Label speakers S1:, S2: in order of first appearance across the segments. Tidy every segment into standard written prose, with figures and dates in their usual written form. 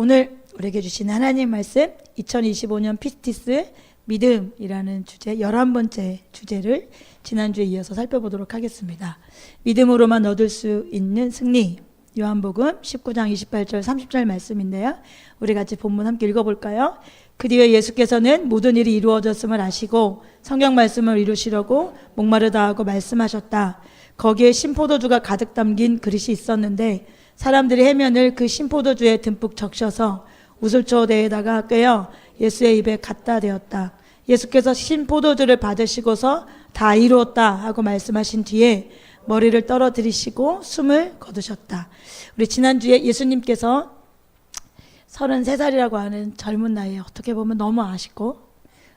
S1: 오늘 우리에게 주신 하나님 말씀 2025년 피스티스 믿음이라는 주제 11번째 주제를 지난주에 이어서 살펴보도록 하겠습니다. 믿음으로만 얻을 수 있는 승리, 요한복음 19장 28절 30절 말씀인데요. 우리 같이 본문 함께 읽어볼까요? 그 뒤에 예수께서는 모든 일이 이루어졌음을 아시고 성경 말씀을 이루시려고 목마르다 하고 말씀하셨다. 거기에 신포도주가 가득 담긴 그릇이 있었는데 사람들이 해면을 그 신포도주에 듬뿍 적셔서 우슬초대에다가 꿰어 예수의 입에 갖다 대었다. 예수께서 신포도주를 받으시고서 다 이루었다 하고 말씀하신 뒤에 머리를 떨어뜨리시고 숨을 거두셨다. 우리 지난주에 예수님께서 33살이라고 하는 젊은 나이에 어떻게 보면 너무 아쉽고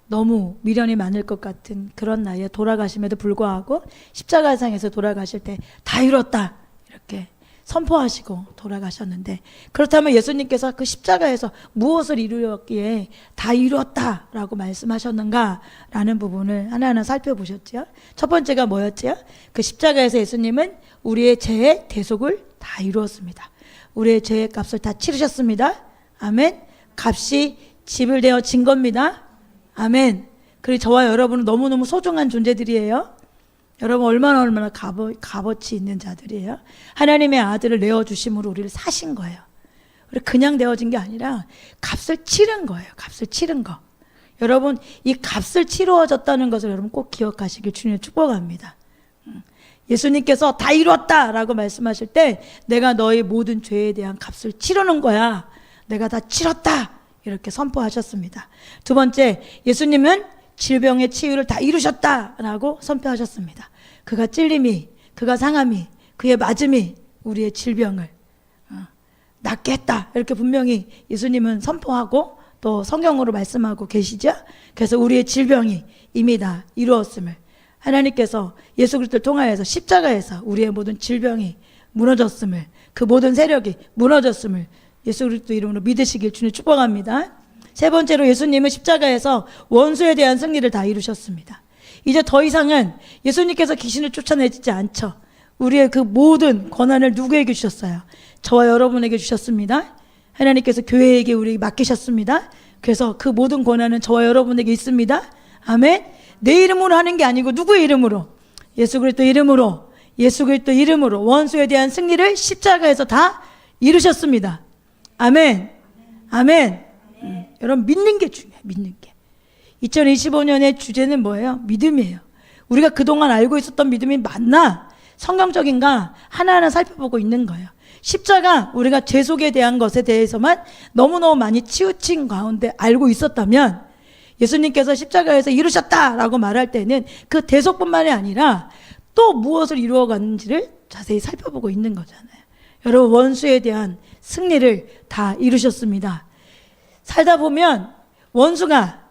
S1: 너무 미련이 많을 것 같은 그런 나이에 돌아가심에도 불구하고 십자가상에서 돌아가실 때 다 이뤘다 이렇게 선포하시고 돌아가셨는데, 그렇다면 예수님께서 그 십자가에서 무엇을 이루었기에 다 이루었다라고 말씀하셨는가 라는 부분을 하나하나 살펴보셨죠. 첫 번째가 뭐였죠? 그 십자가에서 예수님은 우리의 죄의 대속을 다 이루었습니다. 우리의 죄의 값을 다 치르셨습니다. 아멘. 값이 지불되어진 겁니다. 아멘. 그리고 저와 여러분은 너무너무 소중한 존재들이에요. 여러분 얼마나 값어치 있는 자들이에요. 하나님의 아들을 내어주심으로 우리를 사신 거예요. 우리 그냥 내어진 게 아니라 값을 치른 거예요. 값을 치른 거. 여러분 이 값을 치루어졌다는 것을 여러분 꼭 기억하시길 주님 축복합니다. 예수님께서 다 이뤘다라고 말씀하실 때 내가 너의 모든 죄에 대한 값을 치르는 거야. 내가 다 치렀다 이렇게 선포하셨습니다. 두 번째, 예수님은 질병의 치유를 다 이루셨다라고 선포하셨습니다. 그가 찔림이, 그가 상함이, 그의 맞음이 우리의 질병을 낫게 했다 이렇게 분명히 예수님은 선포하고 또 성경으로 말씀하고 계시죠. 그래서 우리의 질병이 이미 다 이루었음을, 하나님께서 예수 그리스도를 통하여서 십자가에서 우리의 모든 질병이 무너졌음을, 그 모든 세력이 무너졌음을 예수 그리스도 이름으로 믿으시길 주님 축복합니다. 세 번째로, 예수님은 십자가에서 원수에 대한 승리를 다 이루셨습니다. 이제 더 이상은 예수님께서 귀신을 쫓아내지 않죠. 우리의 그 모든 권한을 누구에게 주셨어요? 저와 여러분에게 주셨습니다. 하나님께서 교회에게 우리에게 맡기셨습니다. 그래서 그 모든 권한은 저와 여러분에게 있습니다. 아멘. 내 이름으로 하는 게 아니고 누구의 이름으로? 예수 그리스도 이름으로, 예수 그리스도 이름으로 원수에 대한 승리를 십자가에서 다 이루셨습니다. 아멘. 아멘. 여러분 믿는 게 중요해요. 믿는 게. 2025년의 주제는 뭐예요? 믿음이에요. 우리가 그동안 알고 있었던 믿음이 맞나? 성경적인가? 하나하나 살펴보고 있는 거예요. 십자가, 우리가 죄 속에 대한 것에 대해서만 너무너무 많이 치우친 가운데 알고 있었다면 예수님께서 십자가에서 이루셨다라고 말할 때는 그 대속뿐만이 아니라 또 무엇을 이루어갔는지를 자세히 살펴보고 있는 거잖아요. 여러분 원수에 대한 승리를 다 이루셨습니다. 살다 보면 원수가,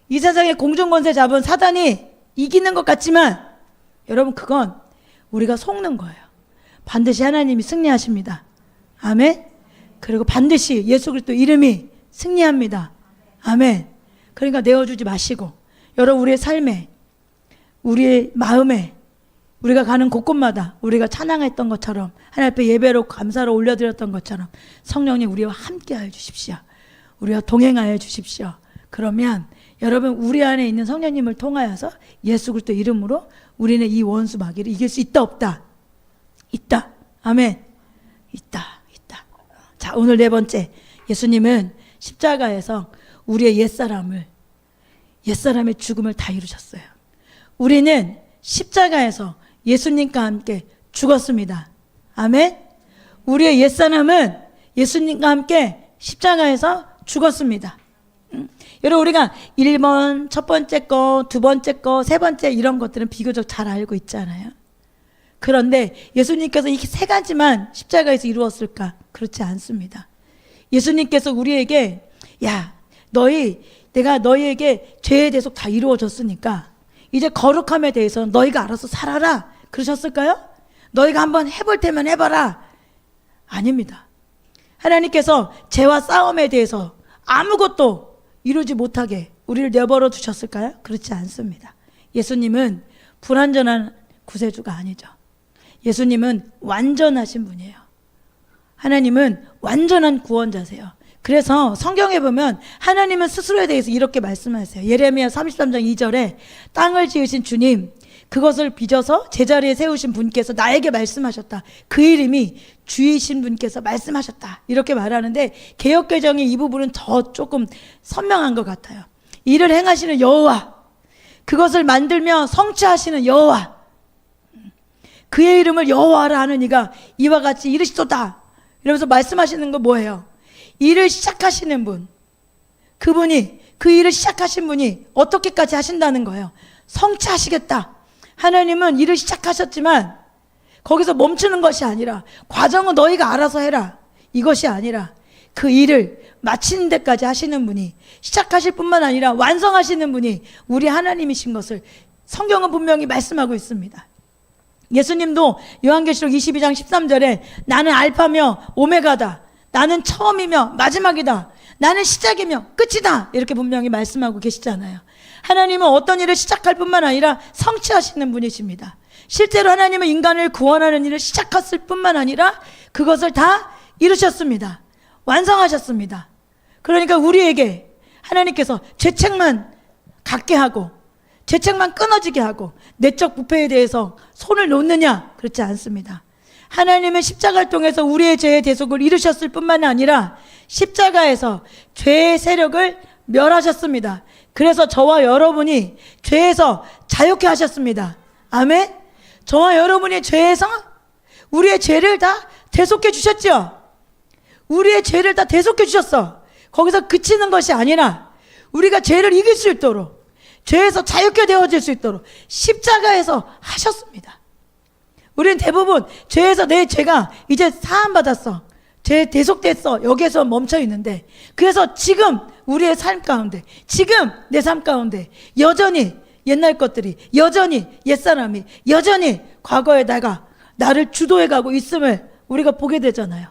S1: 이 세상의 공중권세 잡은 사단이 이기는 것 같지만 여러분 그건 우리가 속는 거예요. 반드시 하나님이 승리하십니다. 아멘. 그리고 반드시 예수 그리스도 이름이 승리합니다. 아멘. 그러니까 내어주지 마시고 여러분 우리의 삶에, 우리의 마음에, 우리가 가는 곳곳마다 우리가 찬양했던 것처럼, 하나님 앞에 예배로 감사로 올려드렸던 것처럼 성령님 우리와 함께하여 주십시오. 우리와 동행하여 주십시오. 그러면 여러분 우리 안에 있는 성령님을 통하여서 예수 그리스도 이름으로 우리는 이 원수 마귀를 이길 수 있다 없다? 있다. 아멘. 있다. 자, 오늘 네 번째, 예수님은 십자가에서 우리의 옛사람의 죽음을 다 이루셨어요. 우리는 십자가에서 예수님과 함께 죽었습니다. 아멘. 우리의 옛사람은 예수님과 함께 십자가에서 죽었습니다. 여러분 우리가 1번, 첫 번째 거, 두 번째 거, 세 번째 이런 것들은 비교적 잘 알고 있잖아요. 그런데 예수님께서 이 세 가지만 십자가에서 이루었을까? 그렇지 않습니다. 예수님께서 우리에게 내가 너희에게 죄에 대해서 다 이루어졌으니까 이제 거룩함에 대해서는 너희가 알아서 살아라 그러셨을까요? 너희가 한번 해볼 테면 해봐라. 아닙니다. 하나님께서 죄와 싸움에 대해서 아무것도 이루지 못하게 우리를 내버려 두셨을까요? 그렇지 않습니다. 예수님은 불완전한 구세주가 아니죠. 예수님은 완전하신 분이에요. 하나님은 완전한 구원자세요. 그래서 성경에 보면 하나님은 스스로에 대해서 이렇게 말씀하세요. 예레미야 33장 2절에 땅을 지으신 주님, 그것을 빚어서 제자리에 세우신 분께서 나에게 말씀하셨다. 그 이름이 주이신 분께서 말씀하셨다. 이렇게 말하는데 개역개정의 이 부분은 더 조금 선명한 것 같아요. 이를 행하시는 여호와, 그것을 만들며 성취하시는 여호와, 그의 이름을 여호와라 하는 이가 이와 같이 이르시도다. 이러면서 말씀하시는 거 뭐예요? 일을 시작하시는 분, 그분이, 그 일을 시작하신 분이 어떻게까지 하신다는 거예요? 성취하시겠다. 하나님은 일을 시작하셨지만 거기서 멈추는 것이 아니라, 과정은 너희가 알아서 해라, 이것이 아니라 그 일을 마치는 데까지 하시는 분이, 시작하실 뿐만 아니라 완성하시는 분이 우리 하나님이신 것을 성경은 분명히 말씀하고 있습니다. 예수님도 요한계시록 22장 13절에 나는 알파며 오메가다, 나는 처음이며 마지막이다, 나는 시작이며 끝이다, 이렇게 분명히 말씀하고 계시잖아요. 하나님은 어떤 일을 시작할 뿐만 아니라 성취하시는 분이십니다. 실제로 하나님은 인간을 구원하는 일을 시작했을 뿐만 아니라 그것을 다 이루셨습니다. 완성하셨습니다. 그러니까 우리에게 하나님께서 죄책만 갖게 하고 죄책만 끊어지게 하고 내적 부패에 대해서 손을 놓느냐? 그렇지 않습니다. 하나님은 십자가를 통해서 우리의 죄의 대속을 이루셨을 뿐만 아니라 십자가에서 죄의 세력을 멸하셨습니다. 그래서 저와 여러분이 죄에서 자유케 하셨습니다. 아멘. 저와 여러분이 죄에서 우리의 죄를 다 대속해 주셨죠. 우리의 죄를 다 대속해 주셨어. 거기서 그치는 것이 아니라 우리가 죄를 이길 수 있도록, 죄에서 자유케 되어질 수 있도록 십자가에서 하셨습니다. 우리는 대부분 죄에서 내 죄가 이제 사함받았어, 죄 대속됐어, 여기에서 멈춰 있는데, 그래서 지금 우리의 삶 가운데, 지금 내 삶 가운데 여전히 옛날 것들이, 여전히 옛사람이, 여전히 과거에다가 나를 주도해 가고 있음을 우리가 보게 되잖아요.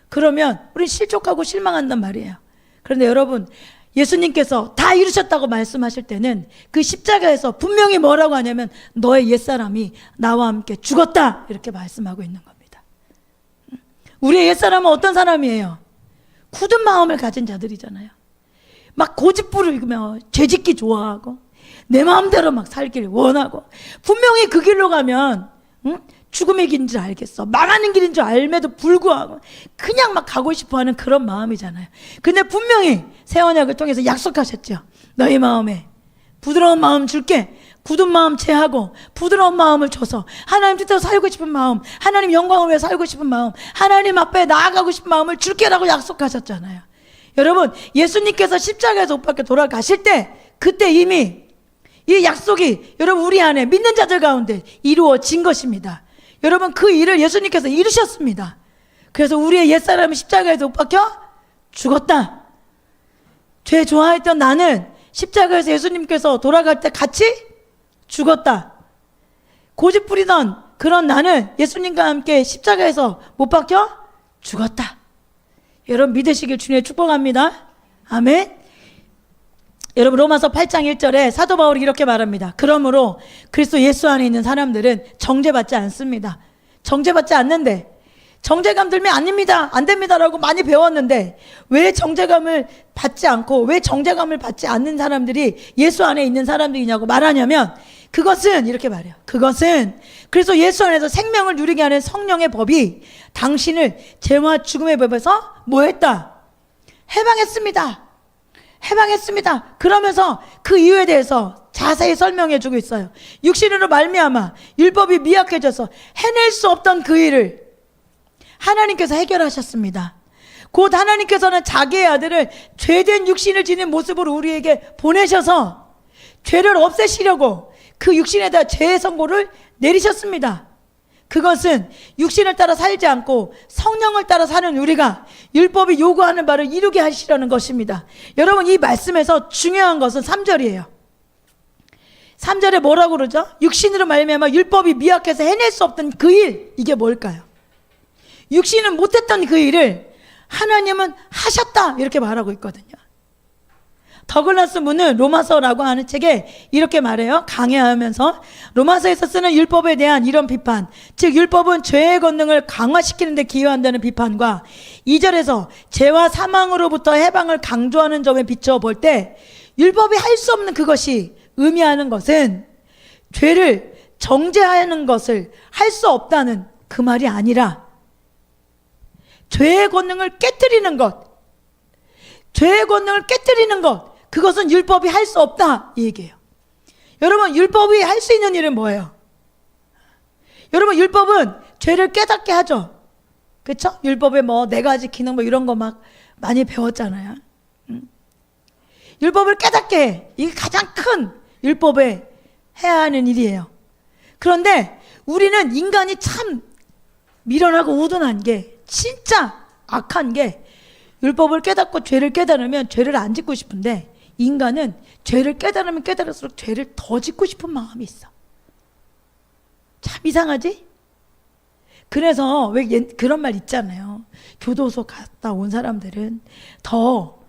S1: 그러면 우리는 실족하고 실망한단 말이에요. 그런데 여러분, 예수님께서 다 이루셨다고 말씀하실 때는 그 십자가에서 분명히 뭐라고 하냐면 너의 옛사람이 나와 함께 죽었다, 이렇게 말씀하고 있는 겁니다. 우리의 옛사람은 어떤 사람이에요? 굳은 마음을 가진 자들이잖아요. 막 고집부리며 죄짓기 좋아하고 내 마음대로 막 살기를 원하고, 분명히 그 길로 가면 죽음의 길인 줄 알겠어, 망하는 길인 줄 알매도 불구하고 그냥 막 가고 싶어하는 그런 마음이잖아요. 근데 분명히 새 언약을 통해서 약속하셨죠. 너희 마음에 부드러운 마음 줄게, 굳은 마음 제하고 부드러운 마음을 줘서 하나님 뜻대로 살고 싶은 마음, 하나님 영광을 위해 살고 싶은 마음, 하나님 앞에 나아가고 싶은 마음을 줄게라고 약속하셨잖아요. 여러분, 예수님께서 십자가에서 못 박혀 돌아가실 때 그때 이미 이 약속이 여러분 우리 안에 믿는 자들 가운데 이루어진 것입니다. 여러분, 그 일을 예수님께서 이루셨습니다. 그래서 우리의 옛사람이 십자가에서 못 박혀 죽었다. 죄 좋아했던 나는 십자가에서 예수님께서 돌아갈 때 같이 죽었다. 고집 부리던 그런 나는 예수님과 함께 십자가에서 못 박혀 죽었다. 여러분 믿으시길 주님의 축복합니다. 아멘. 여러분, 로마서 8장 1절에 사도 바울이 이렇게 말합니다. 그러므로 그리스도 예수 안에 있는 사람들은 정죄받지 않습니다. 정죄받지 않는데, 정죄감 들면 아닙니다, 안 됩니다라고 많이 배웠는데 왜 정죄감을 받지 않고, 왜 정죄감을 받지 않는 사람들이 예수 안에 있는 사람들이냐고 말하냐면, 그것은 이렇게 말해요. 그것은 그래서 예수 안에서 생명을 누리게 하는 성령의 법이 당신을 죄와 죽음의 법에서 뭐 했다? 해방했습니다. 해방했습니다. 그러면서 그 이유에 대해서 자세히 설명해 주고 있어요. 육신으로 말미암아 율법이 미약해져서 해낼 수 없던 그 일을 하나님께서 해결하셨습니다. 곧 하나님께서는 자기의 아들을 죄된 육신을 지닌 모습으로 우리에게 보내셔서 죄를 없애시려고 그 육신에다 죄의 선고를 내리셨습니다. 그것은 육신을 따라 살지 않고 성령을 따라 사는 우리가 율법이 요구하는 바를 이루게 하시려는 것입니다. 여러분, 이 말씀에서 중요한 것은 3절이에요. 3절에 뭐라고 그러죠? 육신으로 말미암아 율법이 미약해서 해낼 수 없던 그 일, 이게 뭘까요? 육신은 못했던 그 일을 하나님은 하셨다, 이렇게 말하고 있거든요. 더글라스 문은 로마서라고 하는 책에 이렇게 말해요. 강해하면서 로마서에서 쓰는 율법에 대한 이런 비판, 즉 율법은 죄의 권능을 강화시키는 데 기여한다는 비판과 2절에서 죄와 사망으로부터 해방을 강조하는 점에 비추어 볼 때 율법이 할 수 없는 그것이 의미하는 것은 죄를 정죄하는 것을 할 수 없다는 그 말이 아니라 죄의 권능을 깨뜨리는 것, 죄의 권능을 깨뜨리는 것, 그것은 율법이 할 수 없다 이 얘기예요. 여러분, 율법이 할 수 있는 일은 뭐예요? 여러분, 율법은 죄를 깨닫게 하죠. 그렇죠? 율법에 뭐 4가지 기능 뭐 이런 거 막 많이 배웠잖아요. 율법을 깨닫게 해. 이게 가장 큰 율법에 해야 하는 일이에요. 그런데 우리는 인간이 참 미련하고 우둔한 게, 진짜 악한 게, 율법을 깨닫고 죄를 깨달으면 죄를 안 짓고 싶은데 인간은 죄를 깨달으면 깨달을수록 죄를 더 짓고 싶은 마음이 있어. 참 이상하지? 그래서 왜 그런 말 있잖아요. 교도소 갔다 온 사람들은 더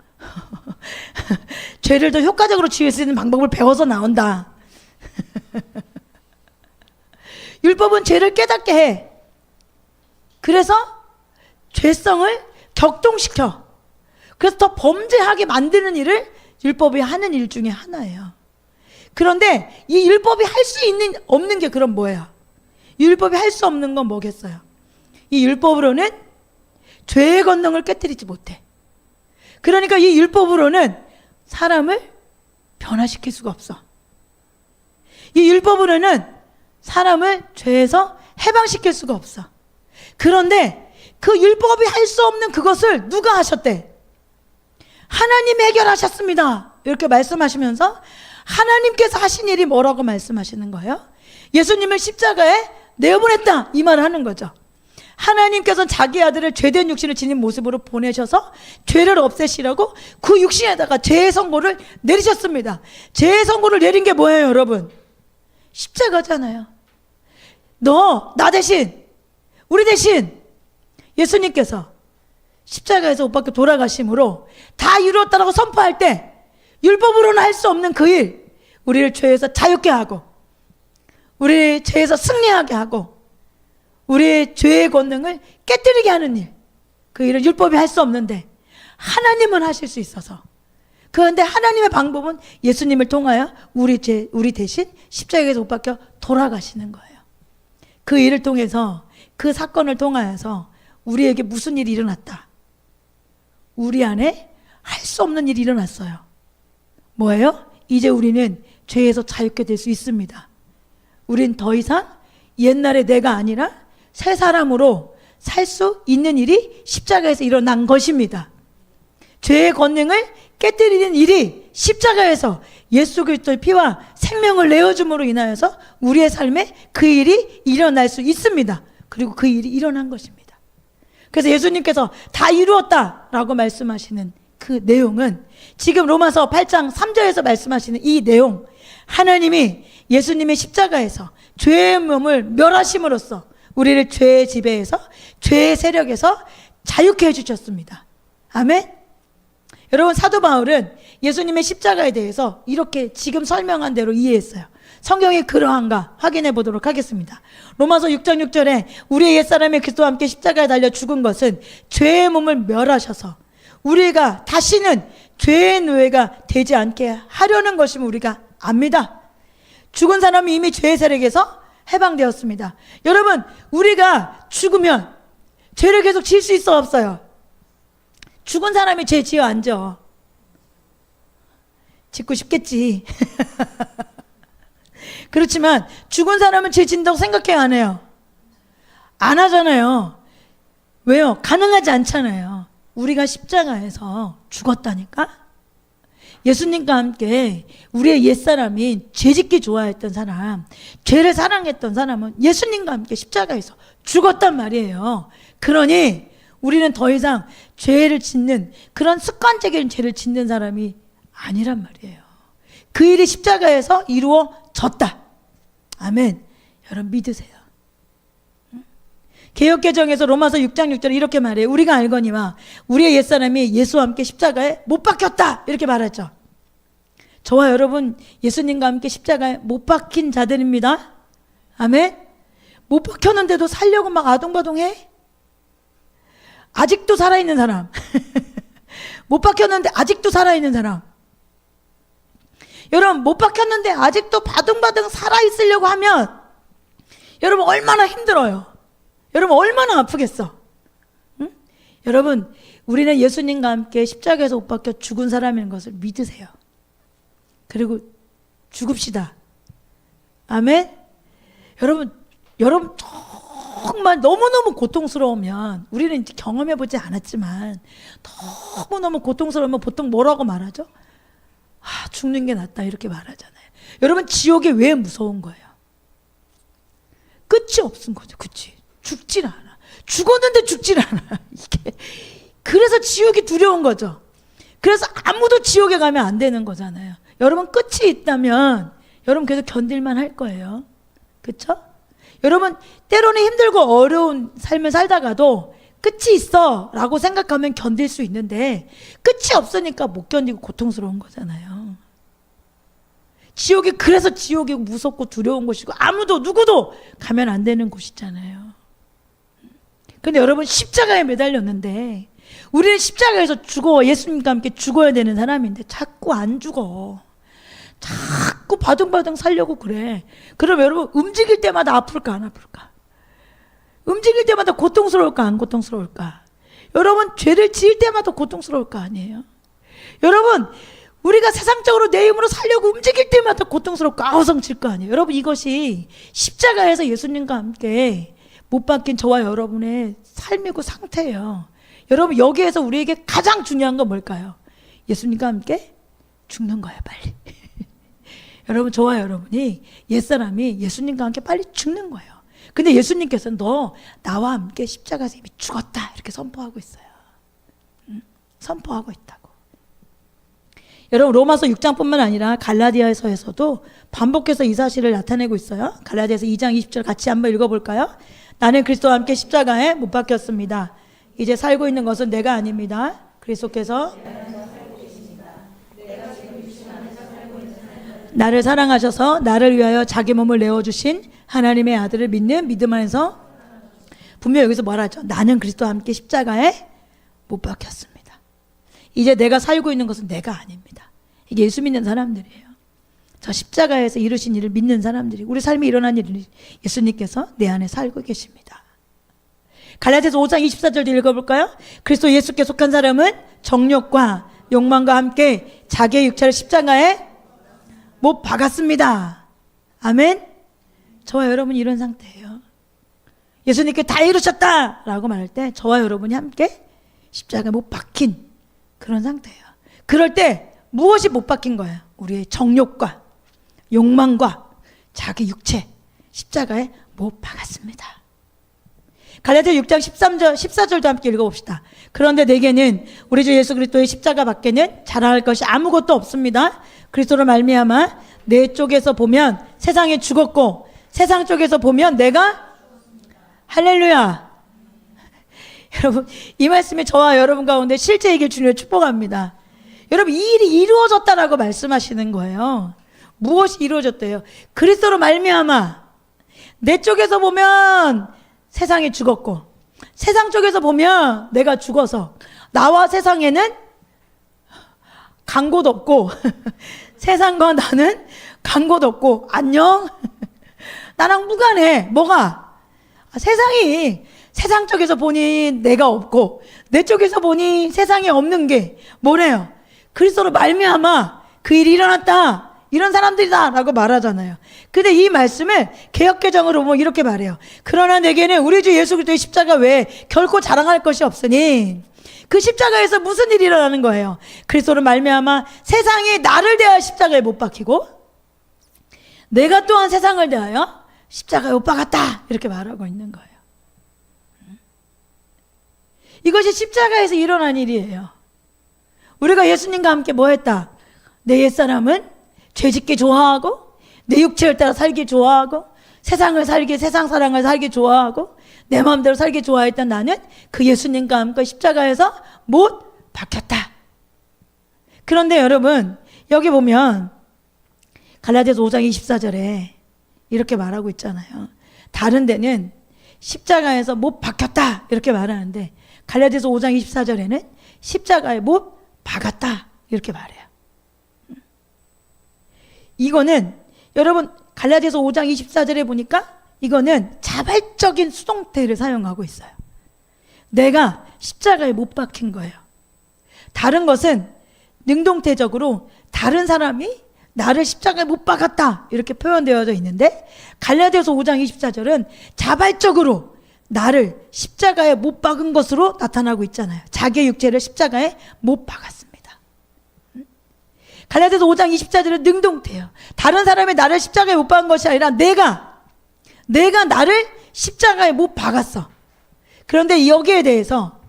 S1: 죄를 더 효과적으로 치유할 수 있는 방법을 배워서 나온다. 율법은 죄를 깨닫게 해. 그래서 죄성을 격동시켜. 그래서 더 범죄하게 만드는 일을 율법이 하는 일 중에 하나예요. 그런데 이 율법이 할 수 있는 없는 게 그럼 뭐예요? 율법이 할 수 없는 건 뭐겠어요? 이 율법으로는 죄의 권능을 깨뜨리지 못해. 그러니까 이 율법으로는 사람을 변화시킬 수가 없어. 이 율법으로는 사람을 죄에서 해방시킬 수가 없어. 그런데 그 율법이 할 수 없는 그것을 누가 하셨대? 하나님이 해결하셨습니다. 이렇게 말씀하시면서 하나님께서 하신 일이 뭐라고 말씀하시는 거예요? 예수님을 십자가에 내어보냈다 이 말을 하는 거죠. 하나님께서는 자기 아들을 죄된 육신을 지닌 모습으로 보내셔서 죄를 없애시라고 그 육신에다가 죄의 선고를 내리셨습니다. 죄의 선고를 내린 게 뭐예요, 여러분? 십자가잖아요. 너, 나 대신, 우리 대신 예수님께서 십자가에서 못 박혀 돌아가심으로 다 이루었다라고 선포할 때 율법으로는 할 수 없는 그 일, 우리를 죄에서 자유케 하고 우리 죄에서 승리하게 하고 우리의 죄의 권능을 깨뜨리게 하는 일, 그 일을 율법이 할 수 없는데 하나님은 하실 수 있어서, 그런데 하나님의 방법은 예수님을 통하여 우리 대신 십자가에서 못 박혀 돌아가시는 거예요. 그 일을 통해서, 그 사건을 통하여서 우리에게 무슨 일이 일어났다? 우리 안에 할 수 없는 일이 일어났어요. 뭐예요? 이제 우리는 죄에서 자유케 될 수 있습니다. 우린 더 이상 옛날의 내가 아니라 새 사람으로 살 수 있는 일이 십자가에서 일어난 것입니다. 죄의 권능을 깨뜨리는 일이 십자가에서 예수 그리스도의 피와 생명을 내어줌으로 인하여서 우리의 삶에 그 일이 일어날 수 있습니다. 그리고 그 일이 일어난 것입니다. 그래서 예수님께서 다 이루었다라고 말씀하시는 그 내용은 지금 로마서 8장 3절에서 말씀하시는 이 내용, 하나님이 예수님의 십자가에서 죄의 몸을 멸하심으로써 우리를 죄의 지배에서, 죄의 세력에서 자유케 해주셨습니다. 아멘. 여러분, 사도 바울은 예수님의 십자가에 대해서 이렇게 지금 설명한 대로 이해했어요. 성경이 그러한가 확인해 보도록 하겠습니다. 로마서 6장 6절에 우리의 옛사람이 그리스도와 함께 십자가에 달려 죽은 것은 죄의 몸을 멸하셔서 우리가 다시는 죄의 노예가 되지 않게 하려는 것임을 우리가 압니다. 죽은 사람이 이미 죄의 세력에서 해방되었습니다. 여러분, 우리가 죽으면 죄를 계속 지을 수 있어 없어요? 죽은 사람이 죄 지어 안 져. 짓고 싶겠지. 그렇지만 죽은 사람은 죄 진다고 생각해요, 안 해요? 안 하잖아요. 왜요? 가능하지 않잖아요. 우리가 십자가에서 죽었다니까? 예수님과 함께 우리의 옛사람인 죄짓기 좋아했던 사람, 죄를 사랑했던 사람은 예수님과 함께 십자가에서 죽었단 말이에요. 그러니 우리는 더 이상 죄를 짓는, 그런 습관적인 죄를 짓는 사람이 아니란 말이에요. 그 일이 십자가에서 이루어졌다. 아멘. 여러분 믿으세요. 개역개정에서 로마서 6장 6절에 이렇게 말해요. 우리가 알거니와 우리의 옛사람이 예수와 함께 십자가에 못 박혔다 이렇게 말하죠. 저와 여러분 예수님과 함께 십자가에 못 박힌 자들입니다. 아멘. 못 박혔는데도 살려고 막 아동바동해? 아직도 살아있는 사람. 못 박혔는데 아직도 살아있는 사람. 여러분 못 박혔는데 아직도 바둥바둥 살아있으려고 하면 여러분 얼마나 힘들어요. 여러분 얼마나 아프겠어. 응? 여러분 우리는 예수님과 함께 십자가에서 못 박혀 죽은 사람인 것을 믿으세요. 그리고 죽읍시다. 아멘. 여러분 정말 너무너무 고통스러우면, 우리는 이제 경험해보지 않았지만 너무너무 고통스러우면 보통 뭐라고 말하죠? 죽는 게 낫다 이렇게 말하잖아요. 여러분 지옥이 왜 무서운 거예요? 끝이 없은 거죠. 그치? 죽질 않아. 죽었는데 죽질 않아. 이게 그래서 지옥이 두려운 거죠. 그래서 아무도 지옥에 가면 안 되는 거잖아요. 여러분 끝이 있다면 여러분 계속 견딜만 할 거예요. 그쵸? 여러분 때로는 힘들고 어려운 삶을 살다가도 끝이 있어 라고 생각하면 견딜 수 있는데 끝이 없으니까 못 견디고 고통스러운 거잖아요. 지옥이 그래서 지옥이 무섭고 두려운 곳이고 아무도 누구도 가면 안 되는 곳이잖아요. 근데 여러분 십자가에 매달렸는데 우리는 십자가에서 죽어 예수님과 함께 죽어야 되는 사람인데 자꾸 안 죽어. 자꾸 바둥바둥 살려고 그래. 그럼 여러분 움직일 때마다 아플까 안 아플까? 움직일 때마다 고통스러울까 안 고통스러울까? 여러분 죄를 지을 때마다 고통스러울 거 아니에요? 여러분 우리가 세상적으로 내 힘으로 살려고 움직일 때마다 고통스럽고 아우성칠 거 아니에요? 여러분 이것이 십자가에서 예수님과 함께 못 박힌 저와 여러분의 삶이고 상태예요. 여러분 여기에서 우리에게 가장 중요한 건 뭘까요? 예수님과 함께 죽는 거야 빨리. 여러분 저와 여러분이 옛사람이 예수님과 함께 빨리 죽는 거예요. 근데 예수님께서는 너 나와 함께 십자가에서 이미 죽었다 이렇게 선포하고 있어요. 선포하고 있다고. 여러분 로마서 6장뿐만 아니라 갈라디아서에서도 반복해서 이 사실을 나타내고 있어요. 갈라디아서 2장 20절 같이 한번 읽어볼까요? 나는 그리스도와 함께 십자가에 못 박혔습니다. 이제 살고 있는 것은 내가 아닙니다. 그리스도께서 나를 사랑하셔서 나를 위하여 자기 몸을 내어주신 하나님의 아들을 믿는 믿음 안에서 분명히 여기서 말하죠. 나는 그리스도와 함께 십자가에 못 박혔습니다. 이제 내가 살고 있는 것은 내가 아닙니다. 이게 예수 믿는 사람들이에요. 저 십자가에서 이루신 일을 믿는 사람들이 우리 삶에 일어난 일을 예수님께서 내 안에 살고 계십니다. 갈라디아서 5장 24절 읽어볼까요? 그리스도 예수께 속한 사람은 정욕과 욕망과 함께 자기의 육체를 십자가에 못 박았습니다. 아멘. 저와 여러분이 이런 상태예요. 예수님께 다 이루셨다 라고 말할 때 저와 여러분이 함께 십자가에 못 박힌 그런 상태예요. 그럴 때 무엇이 못 박힌 거예요? 우리의 정욕과 욕망과 자기 육체 십자가에 못 박았습니다. 갈라디아 6장 13절 14절도 함께 읽어봅시다. 그런데 내게는 우리 주 예수 그리스도의 십자가 밖에는 자랑할 것이 아무것도 없습니다. 그리스도로 말미암아 내 쪽에서 보면 세상에 죽었고 세상 쪽에서 보면 내가 할렐루야. 여러분 이 말씀이 저와 여러분 가운데 실제 이길 주님을 축복합니다. 여러분 이 일이 이루어졌다라고 말씀하시는 거예요. 무엇이 이루어졌대요? 그리스도로 말미암아 내 쪽에서 보면 세상이 죽었고 세상 쪽에서 보면 내가 죽어서 나와 세상에는 간 곳 없고 세상과 나는 간 곳 없고 안녕. 나랑 무관해. 뭐가? 세상이 세상 쪽에서 보니 내가 없고 내 쪽에서 보니 세상에 없는 게 뭐래요? 그리스도로 말미암아 그 일이 일어났다. 이런 사람들이다 라고 말하잖아요. 근데 이 말씀을 개역개정으로 보면 이렇게 말해요. 그러나 내게는 우리 주 예수 그리스도의 십자가 외에 결코 자랑할 것이 없으니 그 십자가에서 무슨 일이 일어나는 거예요? 그리스도로 말미암아 세상이 나를 대하여 십자가에 못 박히고 내가 또한 세상을 대하여 십자가에 못 박았다 이렇게 말하고 있는 거예요. 이것이 십자가에서 일어난 일이에요. 우리가 예수님과 함께 뭐 했다? 내 옛사람은 죄짓기 좋아하고 내 육체를 따라 살기 좋아하고 세상 사랑을 살기 좋아하고 내 마음대로 살기 좋아했던 나는 그 예수님과 함께 십자가에서 못 박혔다. 그런데 여러분 여기 보면 갈라디아서 5장 24절에 이렇게 말하고 있잖아요. 다른 데는 십자가에서 못 박혔다 이렇게 말하는데 갈라디아서 5장 24절에는 십자가에 못 박았다 이렇게 말해요. 이거는 여러분 갈라디아서 5장 24절에 보니까 이거는 자발적인 수동태를 사용하고 있어요. 내가 십자가에 못 박힌 거예요. 다른 것은 능동태적으로 다른 사람이 나를 십자가에 못 박았다 이렇게 표현되어져 있는데 갈라디아서 5장 24절은 자발적으로 나를 십자가에 못 박은 것으로 나타나고 있잖아요. 자기의 육체를 십자가에 못 박았습니다. 갈라디아서 5장 24절은 능동태예요. 다른 사람이 나를 십자가에 못 박은 것이 아니라 내가 나를 십자가에 못 박았어. 그런데 여기에 대해서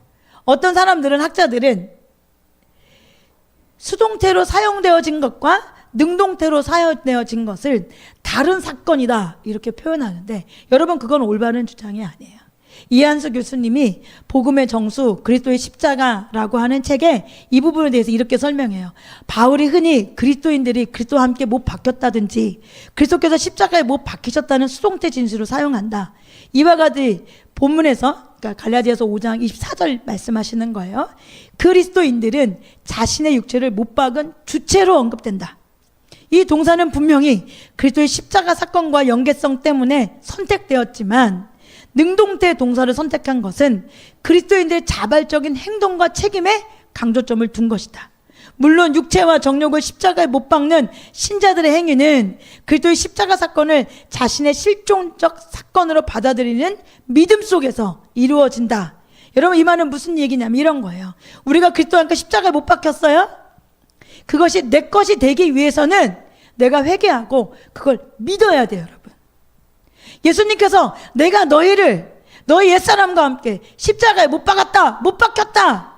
S1: 어떤 사람들은, 학자들은 수동태로 사용되어진 것과 능동태로 사용되어진 것을 다른 사건이다 이렇게 표현하는데 여러분 그건 올바른 주장이 아니에요. 이한수 교수님이 복음의 정수 그리스도의 십자가라고 하는 책에 이 부분에 대해서 이렇게 설명해요. 바울이 흔히 그리스도인들이 그리스도와 함께 못 박혔다든지 그리스도께서 십자가에 못 박히셨다는 수동태 진술을 사용한다. 이와 같이 본문에서 그러니까 갈라디아서 5장 24절 말씀하시는 거예요. 그리스도인들은 자신의 육체를 못 박은 주체로 언급된다. 이 동사는 분명히 그리스도의 십자가 사건과 연계성 때문에 선택되었지만 능동태 동사를 선택한 것은 그리스도인들의 자발적인 행동과 책임에 강조점을 둔 것이다. 물론 육체와 정욕을 십자가에 못 박는 신자들의 행위는 그리스도의 십자가 사건을 자신의 실존적 사건으로 받아들이는 믿음 속에서 이루어진다. 여러분 이 말은 무슨 얘기냐면 이런 거예요. 우리가 그리스도와 함께 십자가에 못 박혔어요? 그것이 내 것이 되기 위해서는 내가 회개하고 그걸 믿어야 돼요, 여러분. 예수님께서 내가 너희 옛사람과 함께 십자가에 못 박았다, 못 박혔다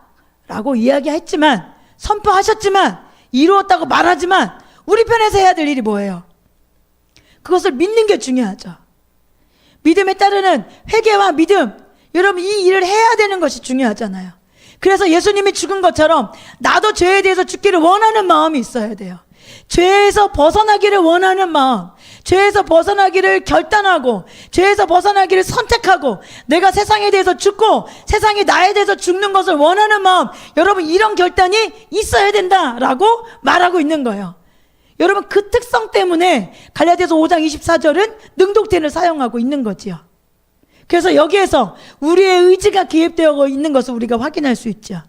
S1: 라고 이야기했지만, 선포하셨지만, 이루었다고 말하지만 우리 편에서 해야 될 일이 뭐예요? 그것을 믿는 게 중요하죠. 믿음에 따르는 회개와 믿음, 여러분 이 일을 해야 되는 것이 중요하잖아요. 그래서 예수님이 죽은 것처럼 나도 죄에 대해서 죽기를 원하는 마음이 있어야 돼요. 죄에서 벗어나기를 원하는 마음, 죄에서 벗어나기를 결단하고 죄에서 벗어나기를 선택하고 내가 세상에 대해서 죽고 세상이 나에 대해서 죽는 것을 원하는 마음, 여러분 이런 결단이 있어야 된다라고 말하고 있는 거예요. 여러분 그 특성 때문에 갈라디아서 5장 24절은 능동태를 사용하고 있는 거지요. 그래서 여기에서 우리의 의지가 개입되어 있는 것을 우리가 확인할 수 있죠.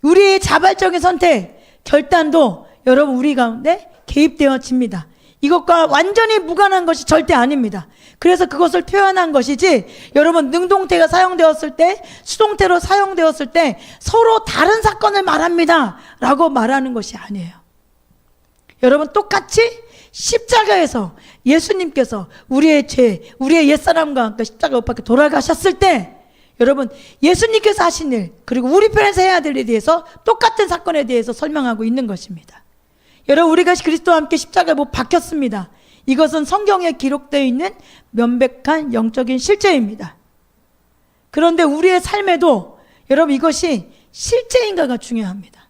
S1: 우리의 자발적인 선택, 결단도 여러분 우리 가운데 개입되어집니다. 이것과 완전히 무관한 것이 절대 아닙니다. 그래서 그것을 표현한 것이지 여러분 능동태가 사용되었을 때 수동태로 사용되었을 때 서로 다른 사건을 말합니다 라고 말하는 것이 아니에요. 여러분 똑같이 십자가에서 예수님께서 우리의 죄, 우리의 옛사람과 함께 십자가 못 박혀 돌아가셨을 때 여러분 예수님께서 하신 일 그리고 우리 편에서 해야 될 일에 대해서 똑같은 사건에 대해서 설명하고 있는 것입니다. 여러분 우리가 그리스도와 함께 십자가에 못 박혔습니다. 이것은 성경에 기록되어 있는 명백한 영적인 실제입니다. 그런데 우리의 삶에도 여러분 이것이 실제인가가 중요합니다.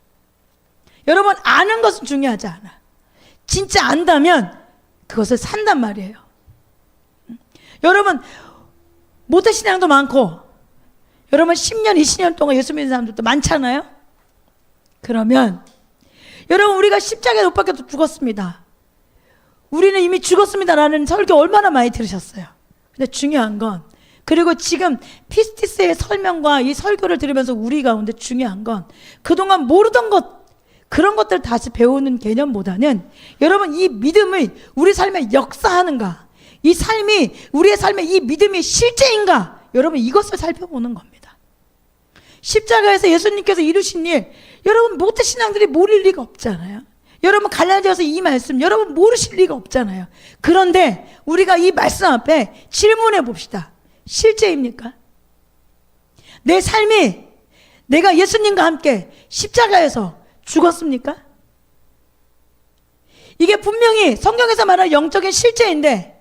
S1: 여러분 아는 것은 중요하지 않아. 진짜 안다면 그것을 산단 말이에요. 여러분 모태신앙도 많고 여러분 10년 20년 동안 예수 믿는 사람들도 많잖아요. 그러면 여러분 우리가 십자가에 못 박혀서 죽었습니다. 우리는 이미 죽었습니다라는 설교 얼마나 많이 들으셨어요. 근데 중요한 건 그리고 지금 피스티스의 설명과 이 설교를 들으면서 우리 가운데 중요한 건 그동안 모르던 것 그런 것들을 다시 배우는 개념보다는 여러분 이 믿음이 우리 삶에 역사하는가, 이 삶이 우리의 삶에 이 믿음이 실제인가, 여러분 이것을 살펴보는 겁니다. 십자가에서 예수님께서 이루신 일 여러분 모태신앙들이 모를 리가 없잖아요. 여러분 갈라디아서 이 말씀 여러분 모르실 리가 없잖아요. 그런데 우리가 이 말씀 앞에 질문해 봅시다. 실제입니까? 내 삶이 내가 예수님과 함께 십자가에서 죽었습니까? 이게 분명히 성경에서 말하는 영적인 실제인데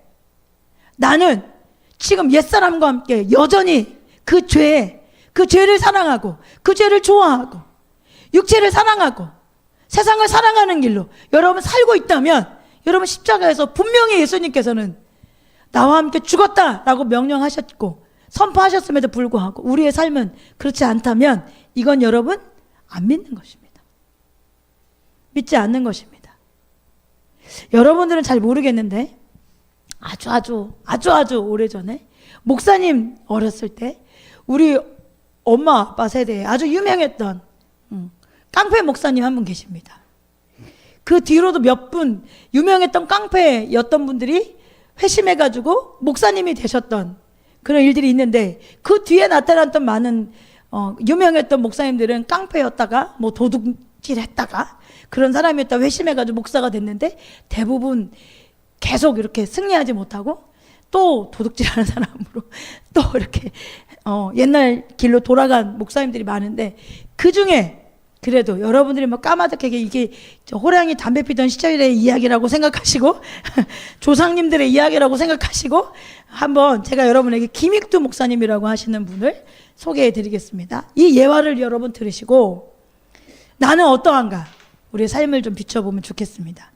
S1: 나는 지금 옛사람과 함께 여전히 그 죄를 사랑하고 그 죄를 좋아하고 육체를 사랑하고 세상을 사랑하는 길로 여러분 살고 있다면 여러분 십자가에서 분명히 예수님께서는 나와 함께 죽었다라고 명령하셨고 선포하셨음에도 불구하고 우리의 삶은 그렇지 않다면 이건 여러분 안 믿는 것입니다. 믿지 않는 것입니다. 여러분들은 잘 모르겠는데 아주 오래전에 목사님 어렸을 때 우리 엄마 아빠 세대에 아주 유명했던 깡패 목사님 한 분 계십니다. 그 뒤로도 몇 분 유명했던 깡패였던 분들이 회심해가지고 목사님이 되셨던 그런 일들이 있는데 그 뒤에 나타났던 많은 유명했던 목사님들은 깡패였다가 뭐 도둑질했다가 그런 사람이었다가 회심해가지고 목사가 됐는데 대부분 계속 이렇게 승리하지 못하고 또 도둑질하는 사람으로 또 이렇게 옛날 길로 돌아간 목사님들이 많은데 그 중에 그래도 여러분들이 뭐 까마득하게 이게 호랑이 담배 피던 시절의 이야기라고 생각하시고 조상님들의 이야기라고 생각하시고 한번 제가 여러분에게 김익두 목사님이라고 하시는 분을 소개해 드리겠습니다. 이 예화를 여러분 들으시고 나는 어떠한가 우리의 삶을 좀 비춰보면 좋겠습니다.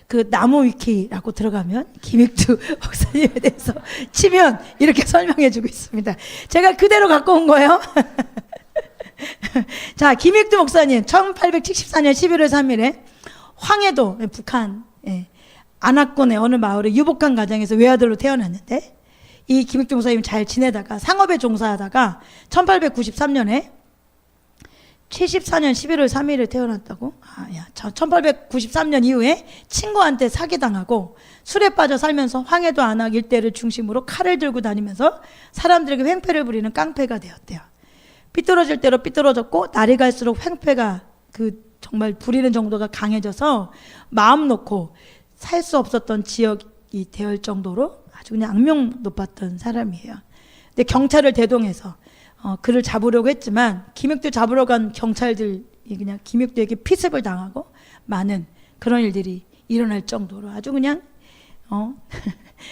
S1: 그 나무 위키라고 들어가면 김익두 목사님에 대해서 치면 이렇게 설명해 주고 있습니다. 제가 그대로 갖고 온 거예요. 자, 김익두 목사님 1874년 11월 3일에 황해도 북한 안악군의 어느 마을의 유복한 가정에서 외아들로 태어났는데 이 김익두 목사님 잘 지내다가 상업에 종사하다가 1893년에 74년 11월 3일에 태어났다고? 1893년 이후에 친구한테 사기당하고 술에 빠져 살면서 황해도 안악 일대를 중심으로 칼을 들고 다니면서 사람들에게 횡패를 부리는 깡패가 되었대요. 삐뚤어질 대로 삐뚤어졌고 날이 갈수록 횡패가 정말 부리는 정도가 강해져서 마음 놓고 살 수 없었던 지역이 되을 정도로 아주 그냥 악명 높았던 사람이에요. 근데 경찰을 대동해서 그를 잡으려고 했지만 김익두 잡으러 간 경찰들이 그냥 김익두에게 피습을 당하고 많은 그런 일들이 일어날 정도로 아주 그냥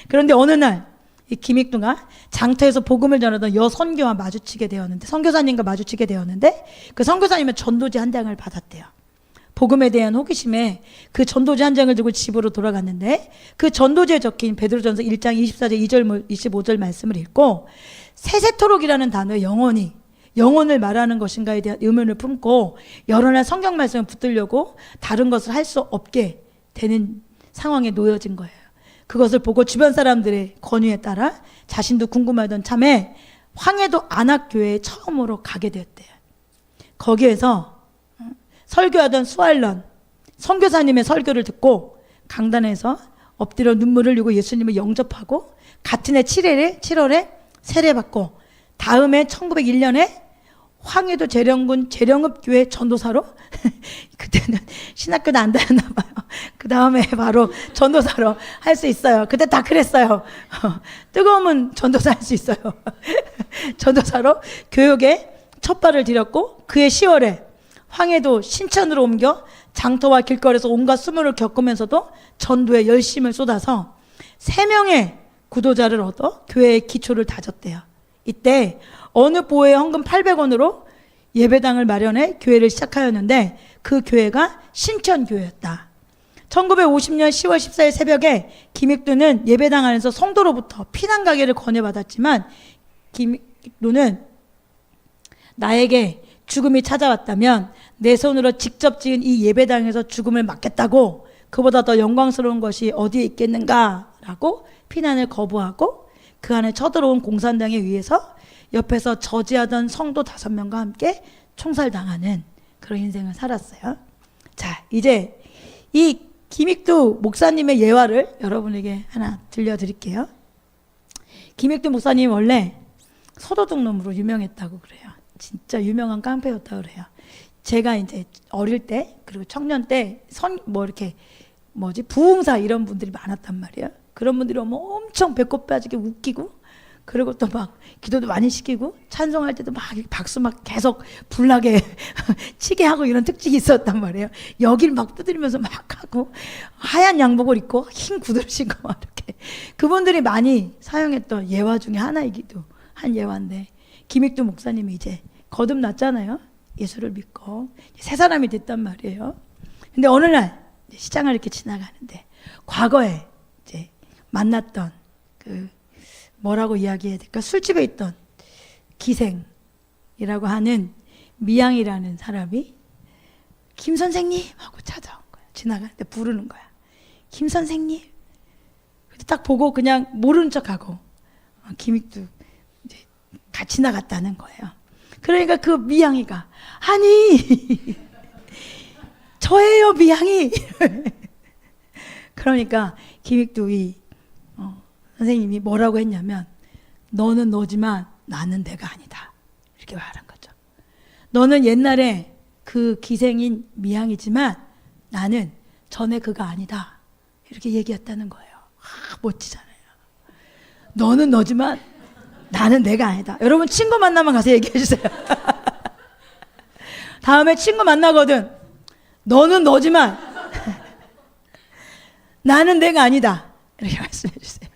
S1: 그런데 어느 날 이 김익두가 장터에서 복음을 전하던 여선교와 마주치게 되었는데 선교사님과 마주치게 되었는데 그 선교사님은 전도지 한 장을 받았대요. 복음에 대한 호기심에 그 전도지 한 장을 들고 집으로 돌아갔는데 그 전도지에 적힌 베드로전서 1장 24절 2절 25절 말씀을 읽고 세세토록이라는 단어의 영혼을 말하는 것인가에 대한 의문을 품고 여러 날 성경 말씀을 붙들려고 다른 것을 할 수 없게 되는 상황에 놓여진 거예요. 그것을 보고 주변 사람들의 권유에 따라 자신도 궁금하던 참에 황해도 안악교회에 처음으로 가게 되었대요. 거기에서 설교하던 수알런 선교사님의 설교를 듣고 강단에서 엎드려 눈물을 흘리고 예수님을 영접하고 같은 해 7월에 세례받고 다음해 1901년에 황해도 재령군 재령읍교회 전도사로 그때는 신학교도 안 다녔나 봐요. 그 다음에 바로 전도사로 할 수 있어요. 그때 다 그랬어요. 뜨거우면 전도사 할 수 있어요. 전도사로 교육에 첫 발을 들였고 그해 10월에 황해도 신천으로 옮겨 장터와 길거리에서 온갖 수모를 겪으면서도 전도에 열심을 쏟아서 3명의 구도자를 얻어 교회의 기초를 다졌대요. 이때 어느 보호에 헌금 800원으로 예배당을 마련해 교회를 시작하였는데 그 교회가 신천교회였다. 1950년 10월 14일 새벽에 김익두는 예배당 안에서 성도로부터 피난 가기를 권유받았지만 김익두는 나에게 죽음이 찾아왔다면 내 손으로 직접 지은 이 예배당에서 죽음을 맞겠다고 그보다 더 영광스러운 것이 어디에 있겠는가라고 피난을 거부하고 그 안에 쳐들어온 공산당에 의해서 옆에서 저지하던 성도 5명과 함께 총살당하는 그런 인생을 살았어요. 자, 이제 이 김익두 목사님의 예화를 여러분에게 하나 들려드릴게요. 김익두 목사님 원래 소도둑놈으로 유명했다고 그래요. 진짜 유명한 깡패였다고 그래요. 제가 이제 어릴 때 그리고 청년 때 부흥사 이런 분들이 많았단 말이에요. 그런 분들이 오면 엄청 배꼽 빠지게 웃기고 그리고 또 막 기도도 많이 시키고 찬송할 때도 막 박수 막 계속 불나게 치게 하고 이런 특징이 있었단 말이에요. 여길 막 두드리면서 막 하고 하얀 양복을 입고 흰 구두를 신고 막 이렇게 그분들이 많이 사용했던 예화 중에 하나이기도 한 예화인데 김익두 목사님이 이제 거듭났잖아요. 예수를 믿고 새 사람이 됐단 말이에요. 근데 어느 날 시장을 이렇게 지나가는데 과거에 이제 만났던 그 뭐라고 이야기해야 될까? 술집에 있던 기생이라고 하는 미양이라는 사람이 김 선생님 하고 찾아온 거야. 지나가는데 부르는 거야. 김 선생님. 딱 보고 그냥 모르는 척하고 김익두 이제 같이 나갔다는 거예요. 그러니까 그 미양이가 아니 저예요 미양이. 그러니까 김익두 선생님이 뭐라고 했냐면 너는 너지만 나는 내가 아니다 이렇게 말한 거죠. 너는 옛날에 그 기생인 미양이지만 나는 전에 그가 아니다 이렇게 얘기했다는 거예요. 멋지잖아요. 너는 너지만 나는 내가 아니다. 여러분 친구 만나면 가서 얘기해 주세요. 다음에 친구 만나거든 너는 너지만 나는 내가 아니다 이렇게 말씀해 주세요.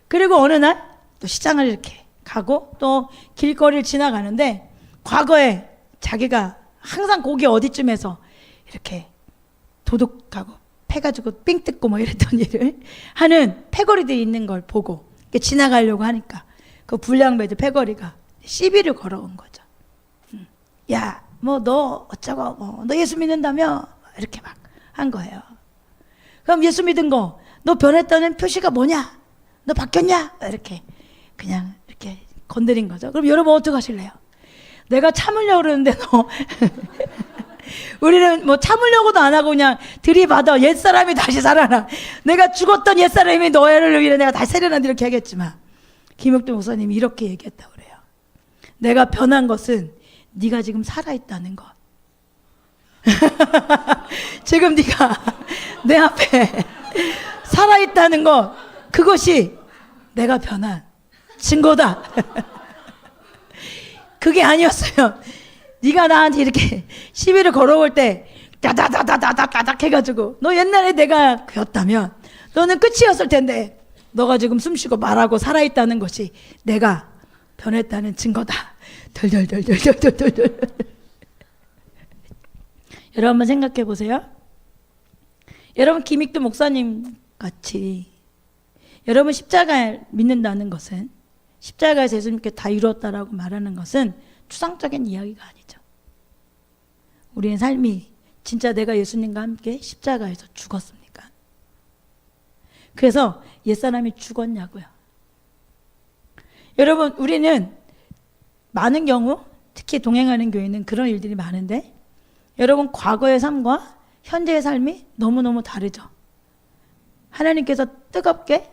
S1: 그리고 어느 날 또 시장을 이렇게 가고 또 길거리를 지나가는데 과거에 자기가 항상 거기 어디쯤에서 이렇게 도둑하고 패가지고 삥 뜯고 뭐 이랬던 일을 하는 패거리들이 있는 걸 보고 지나가려고 하니까 그 불량배들 패거리가 시비를 걸어온 거죠. 야, 뭐 너 어쩌고 뭐 너 예수 믿는다며 이렇게 막 한 거예요. 그럼 예수 믿은 거 너 변했다는 표시가 뭐냐? 너 바뀌었냐? 이렇게 그냥 이렇게 건드린 거죠. 그럼 여러분 어떻게 하실래요? 내가 참으려고 그러는데 너 우리는 뭐 참으려고도 안 하고 그냥 들이받아. 옛사람이 다시 살아나. 내가 죽었던 옛사람이 너를 위해 내가 다시 살아난다 이렇게 하겠지만 김익두 목사님이 이렇게 얘기했다고 그래요. 내가 변한 것은 네가 지금 살아있다는 것. 지금 네가 내 앞에 살아있다는 것, 그것이 내가 변한 증거다. 그게 아니었어요. 네가 나한테 이렇게 시비를 걸어올 때 따다다다다다닥 해가지고 너 옛날에 내가 그였다면 너는 끝이었을 텐데 너가 지금 숨쉬고 말하고 살아있다는 것이 내가 변했다는 증거다. 덜덜덜덜덜덜덜. 여러분 한번 생각해 보세요. 여러분 김익두 목사님 같이 여러분 십자가를 믿는다는 것은 십자가에서 예수님께 다 이루었다라고 말하는 것은 추상적인 이야기가 아니죠. 우리의 삶이 진짜 내가 예수님과 함께 십자가에서 죽었습니까? 그래서 옛사람이 죽었냐고요. 여러분 우리는 많은 경우 특히 동행하는 교회는 그런 일들이 많은데 여러분 과거의 삶과 현재의 삶이 너무너무 다르죠. 하나님께서 뜨겁게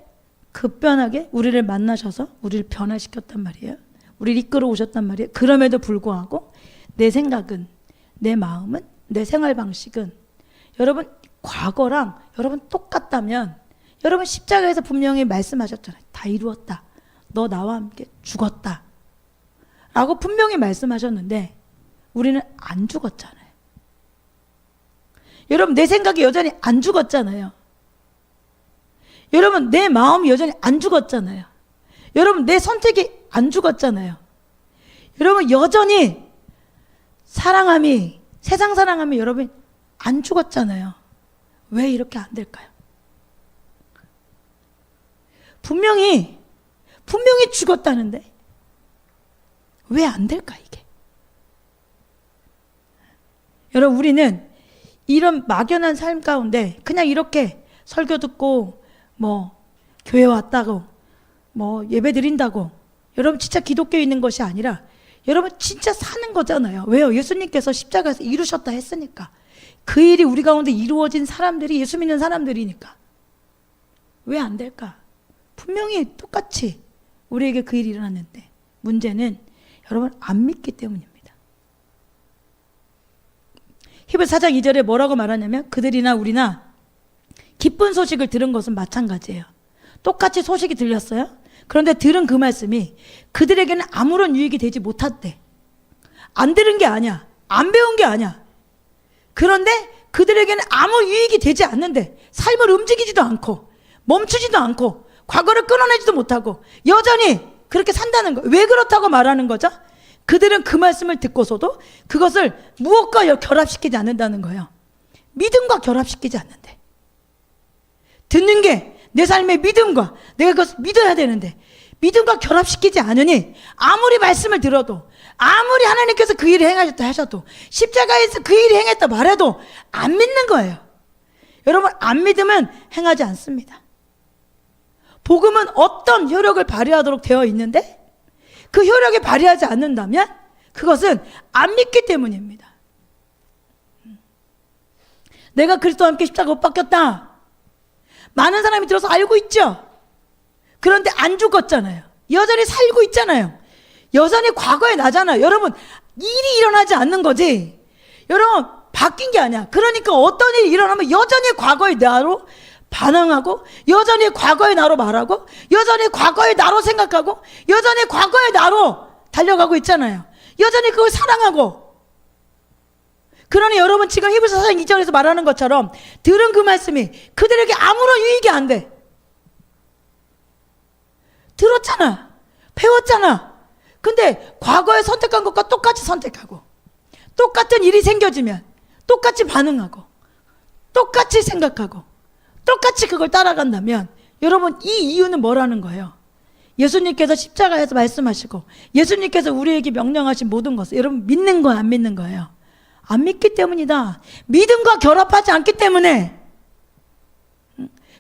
S1: 급변하게 우리를 만나셔서 우리를 변화시켰단 말이에요. 우리를 이끌어 오셨단 말이에요. 그럼에도 불구하고 내 생각은, 내 마음은, 내 생활 방식은 여러분 과거랑 여러분 똑같다면 여러분 십자가에서 분명히 말씀하셨잖아요. 다 이루었다. 너 나와 함께 죽었다. 라고 분명히 말씀하셨는데 우리는 안 죽었잖아요. 여러분 내 생각이 여전히 안 죽었잖아요. 여러분 내 마음이 여전히 안 죽었잖아요. 여러분 내 선택이 안 죽었잖아요. 여러분 여전히 사랑함이 세상 사랑함이 여러분 안 죽었잖아요. 왜 이렇게 안 될까요? 분명히 죽었다는데 왜 안 될까 이게? 여러분 우리는 이런 막연한 삶 가운데 그냥 이렇게 설교 듣고 뭐 교회 왔다고 뭐 예배 드린다고 여러분 진짜 기독교에 있는 것이 아니라 여러분 진짜 사는 거잖아요. 왜요? 예수님께서 십자가에서 이루셨다 했으니까. 그 일이 우리 가운데 이루어진 사람들이 예수 믿는 사람들이니까. 왜 안 될까? 분명히 똑같이 우리에게 그 일이 일어났는데 문제는 여러분 안 믿기 때문입니다. 히브리서 4장 2절에 뭐라고 말하냐면 그들이나 우리나 기쁜 소식을 들은 것은 마찬가지예요. 똑같이 소식이 들렸어요. 그런데 들은 그 말씀이 그들에게는 아무런 유익이 되지 못했대. 안 들은 게 아니야. 안 배운 게 아니야. 그런데 그들에게는 아무 유익이 되지 않는데 삶을 움직이지도 않고 멈추지도 않고 과거를 끊어내지도 못하고 여전히 그렇게 산다는 거예요. 왜 그렇다고 말하는 거죠? 그들은 그 말씀을 듣고서도 그것을 무엇과 결합시키지 않는다는 거예요. 믿음과 결합시키지 않는데. 듣는 게 내 삶의 믿음과 내가 그것을 믿어야 되는데 믿음과 결합시키지 않으니 아무리 말씀을 들어도 아무리 하나님께서 그 일을 행하셨다 하셔도 십자가에서 그 일이 행했다 말해도 안 믿는 거예요. 여러분, 안 믿으면 행하지 않습니다. 복음은 어떤 효력을 발휘하도록 되어 있는데 그 효력을 발휘하지 않는다면 그것은 안 믿기 때문입니다. 내가 그리스도와 함께 십자가 못 박혔다. 많은 사람이 들어서 알고 있죠. 그런데 안 죽었잖아요. 여전히 살고 있잖아요. 여전히 과거에 나잖아요. 여러분, 일이 일어나지 않는 거지. 여러분, 바뀐 게 아니야. 그러니까 어떤 일이 일어나면 여전히 과거의 나로 반응하고 여전히 과거의 나로 말하고 여전히 과거의 나로 생각하고 여전히 과거의 나로 달려가고 있잖아요. 여전히 그걸 사랑하고. 그러니 여러분, 지금 히브리서 4장 2절에서 말하는 것처럼 들은 그 말씀이 그들에게 아무런 유익이 안 돼. 들었잖아. 배웠잖아. 근데 과거에 선택한 것과 똑같이 선택하고 똑같은 일이 생겨지면 똑같이 반응하고 똑같이 생각하고 똑같이 그걸 따라간다면 여러분, 이 이유는 뭐라는 거예요? 예수님께서 십자가에서 말씀하시고 예수님께서 우리에게 명령하신 모든 것을 여러분 믿는 거야, 안 믿는 거예요? 안 믿기 때문이다. 믿음과 결합하지 않기 때문에.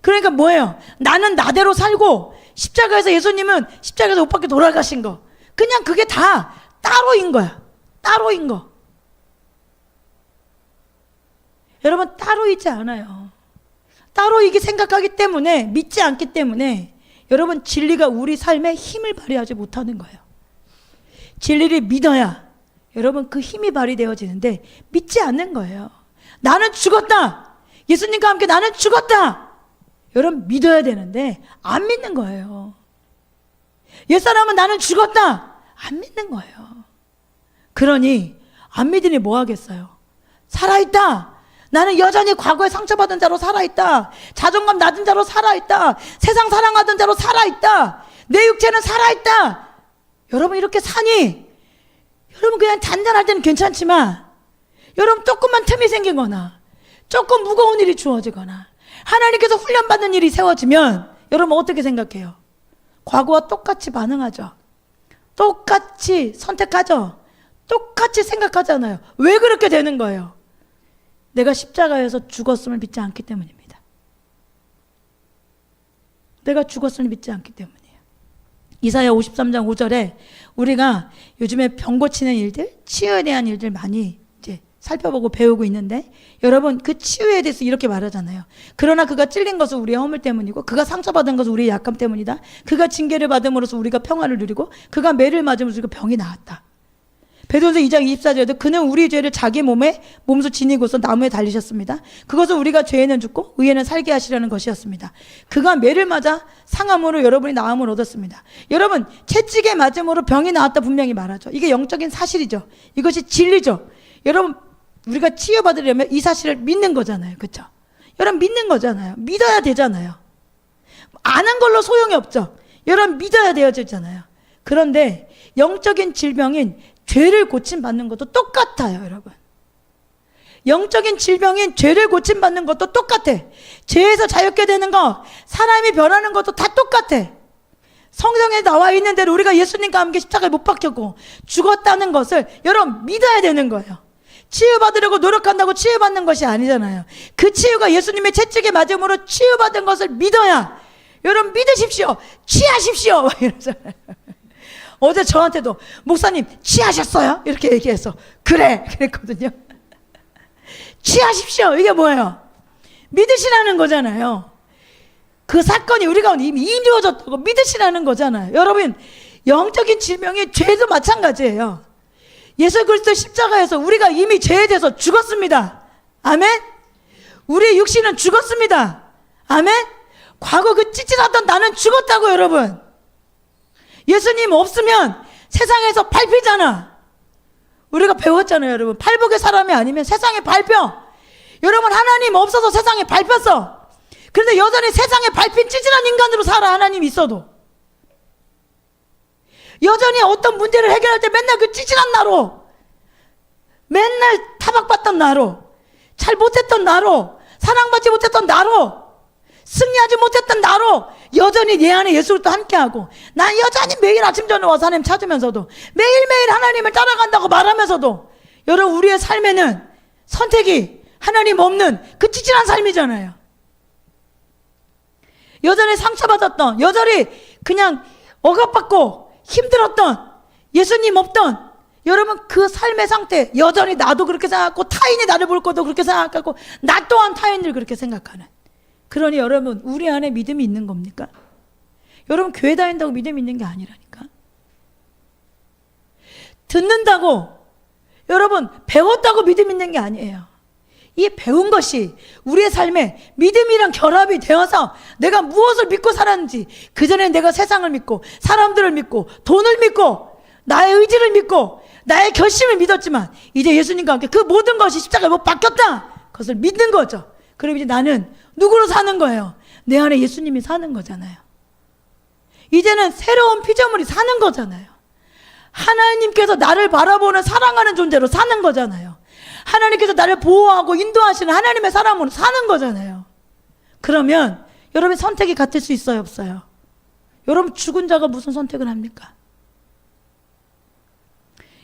S1: 그러니까 뭐예요? 나는 나대로 살고 십자가에서 예수님은 십자가에서 못 박혀 돌아가신 거, 그냥 그게 다 따로인 거야. 따로인 거. 여러분, 따로이지 않아요. 따로이게 생각하기 때문에, 믿지 않기 때문에 여러분, 진리가 우리 삶에 힘을 발휘하지 못하는 거예요. 진리를 믿어야 여러분 그 힘이 발휘되어지는데 믿지 않는 거예요. 나는 죽었다. 예수님과 함께 나는 죽었다. 여러분, 믿어야 되는데 안 믿는 거예요. 옛사람은 나는 죽었다. 안 믿는 거예요. 그러니 안 믿으니 뭐 하겠어요? 살아있다. 나는 여전히 과거에 상처받은 자로 살아있다. 자존감 낮은 자로 살아있다. 세상 사랑하던 자로 살아있다. 내 육체는 살아있다. 여러분, 이렇게 사니 여러분 그냥 잔잔할 때는 괜찮지만 여러분 조금만 틈이 생기거나 조금 무거운 일이 주어지거나 하나님께서 훈련받는 일이 세워지면 여러분 어떻게 생각해요? 과거와 똑같이 반응하죠. 똑같이 선택하죠. 똑같이 생각하잖아요. 왜 그렇게 되는 거예요? 내가 십자가에서 죽었음을 믿지 않기 때문입니다. 내가 죽었음을 믿지 않기 때문이에요. 이사야 53장 5절에 우리가 요즘에 병 고치는 일들, 치유에 대한 일들 많이 이제 살펴보고 배우고 있는데 여러분, 그 치유에 대해서 이렇게 말하잖아요. 그러나 그가 찔린 것은 우리의 허물 때문이고 그가 상처받은 것은 우리의 약함 때문이다. 그가 징계를 받음으로써 우리가 평화를 누리고 그가 매를 맞음으로써 우리가 병이 나았다. 베드로전서 2장 24절에도 그는 우리 죄를 자기 몸에 몸소 지니고서 나무에 달리셨습니다. 그것은 우리가 죄에는 죽고 의에는 살게 하시려는 것이었습니다. 그가 매를 맞아 상함으로 여러분이 나음을 얻었습니다. 여러분, 채찍에 맞음으로 병이 나았다 분명히 말하죠. 이게 영적인 사실이죠. 이것이 진리죠. 여러분, 우리가 치유받으려면 이 사실을 믿는 거잖아요. 그렇죠? 여러분, 믿는 거잖아요. 믿어야 되잖아요. 아는 걸로 소용이 없죠. 여러분, 믿어야 되어지잖아요. 그런데 영적인 질병인 죄를 고침받는 것도 똑같아요, 여러분. 영적인 질병인 죄를 고침받는 것도 똑같아. 죄에서 자유케 되는 거, 사람이 변하는 것도 다 똑같아. 성경에 나와 있는 대로 우리가 예수님과 함께 십자가에 못 박혔고 죽었다는 것을 여러분 믿어야 되는 거예요. 치유받으려고 노력한다고 치유받는 것이 아니잖아요. 그 치유가 예수님의 채찍에 맞음으로 치유받은 것을 믿어야 여러분 믿으십시오. 취하십시오. 이러잖아요. 어제 저한테도 목사님 취하셨어요? 이렇게 얘기해서 그래 그랬거든요. 취하십시오. 이게 뭐예요? 믿으시라는 거잖아요. 그 사건이 우리 가운데 이미 이루어졌다고 믿으시라는 거잖아요. 여러분, 영적인 질병이 죄도 마찬가지예요. 예수 그리스도 십자가에서 우리가 이미 죄에 대해서 죽었습니다. 아멘. 우리의 육신은 죽었습니다. 아멘. 과거 그 찌질하던 나는 죽었다고. 여러분, 예수님 없으면 세상에서 밟히잖아. 우리가 배웠잖아요. 여러분, 팔복의 사람이 아니면 세상에 밟혀. 여러분, 하나님 없어서 세상에 밟혔어. 그런데 여전히 세상에 밟힌 찌질한 인간으로 살아. 하나님 있어도. 여전히 어떤 문제를 해결할 때 맨날 그 찌질한 나로, 맨날 타박받던 나로, 잘 못했던 나로, 사랑받지 못했던 나로, 승리하지 못했던 나로 여전히 내 안에 예수를 또 함께하고, 난 여전히 매일 아침 저녁 와서 하나님 찾으면서도, 매일매일 하나님을 따라간다고 말하면서도, 여러분 우리의 삶에는 선택이 하나님 없는 그 찌질한 삶이잖아요. 여전히 상처받았던, 여전히 그냥 억압받고 힘들었던, 예수님 없던, 여러분 그 삶의 상태, 여전히 나도 그렇게 생각하고 타인이 나를 볼 것도 그렇게 생각하고 나 또한 타인을 그렇게 생각하는, 그러니 여러분 우리 안에 믿음이 있는 겁니까? 여러분 교회 다닌다고 믿음이 있는 게 아니라니까. 듣는다고, 여러분 배웠다고 믿음 있는 게 아니에요. 이 배운 것이 우리의 삶에 믿음이랑 결합이 되어서 내가 무엇을 믿고 살았는지, 그전에 내가 세상을 믿고 사람들을 믿고 돈을 믿고 나의 의지를 믿고 나의 결심을 믿었지만 이제 예수님과 함께 그 모든 것이 십자가에 못 박혔다, 그것을 믿는 거죠. 그럼 이제 나는 누구로 사는 거예요? 내 안에 예수님이 사는 거잖아요. 이제는 새로운 피조물이 사는 거잖아요. 하나님께서 나를 바라보는 사랑하는 존재로 사는 거잖아요. 하나님께서 나를 보호하고 인도하시는 하나님의 사람으로 사는 거잖아요. 그러면 여러분 선택이 같을 수 있어요, 없어요? 여러분 죽은 자가 무슨 선택을 합니까?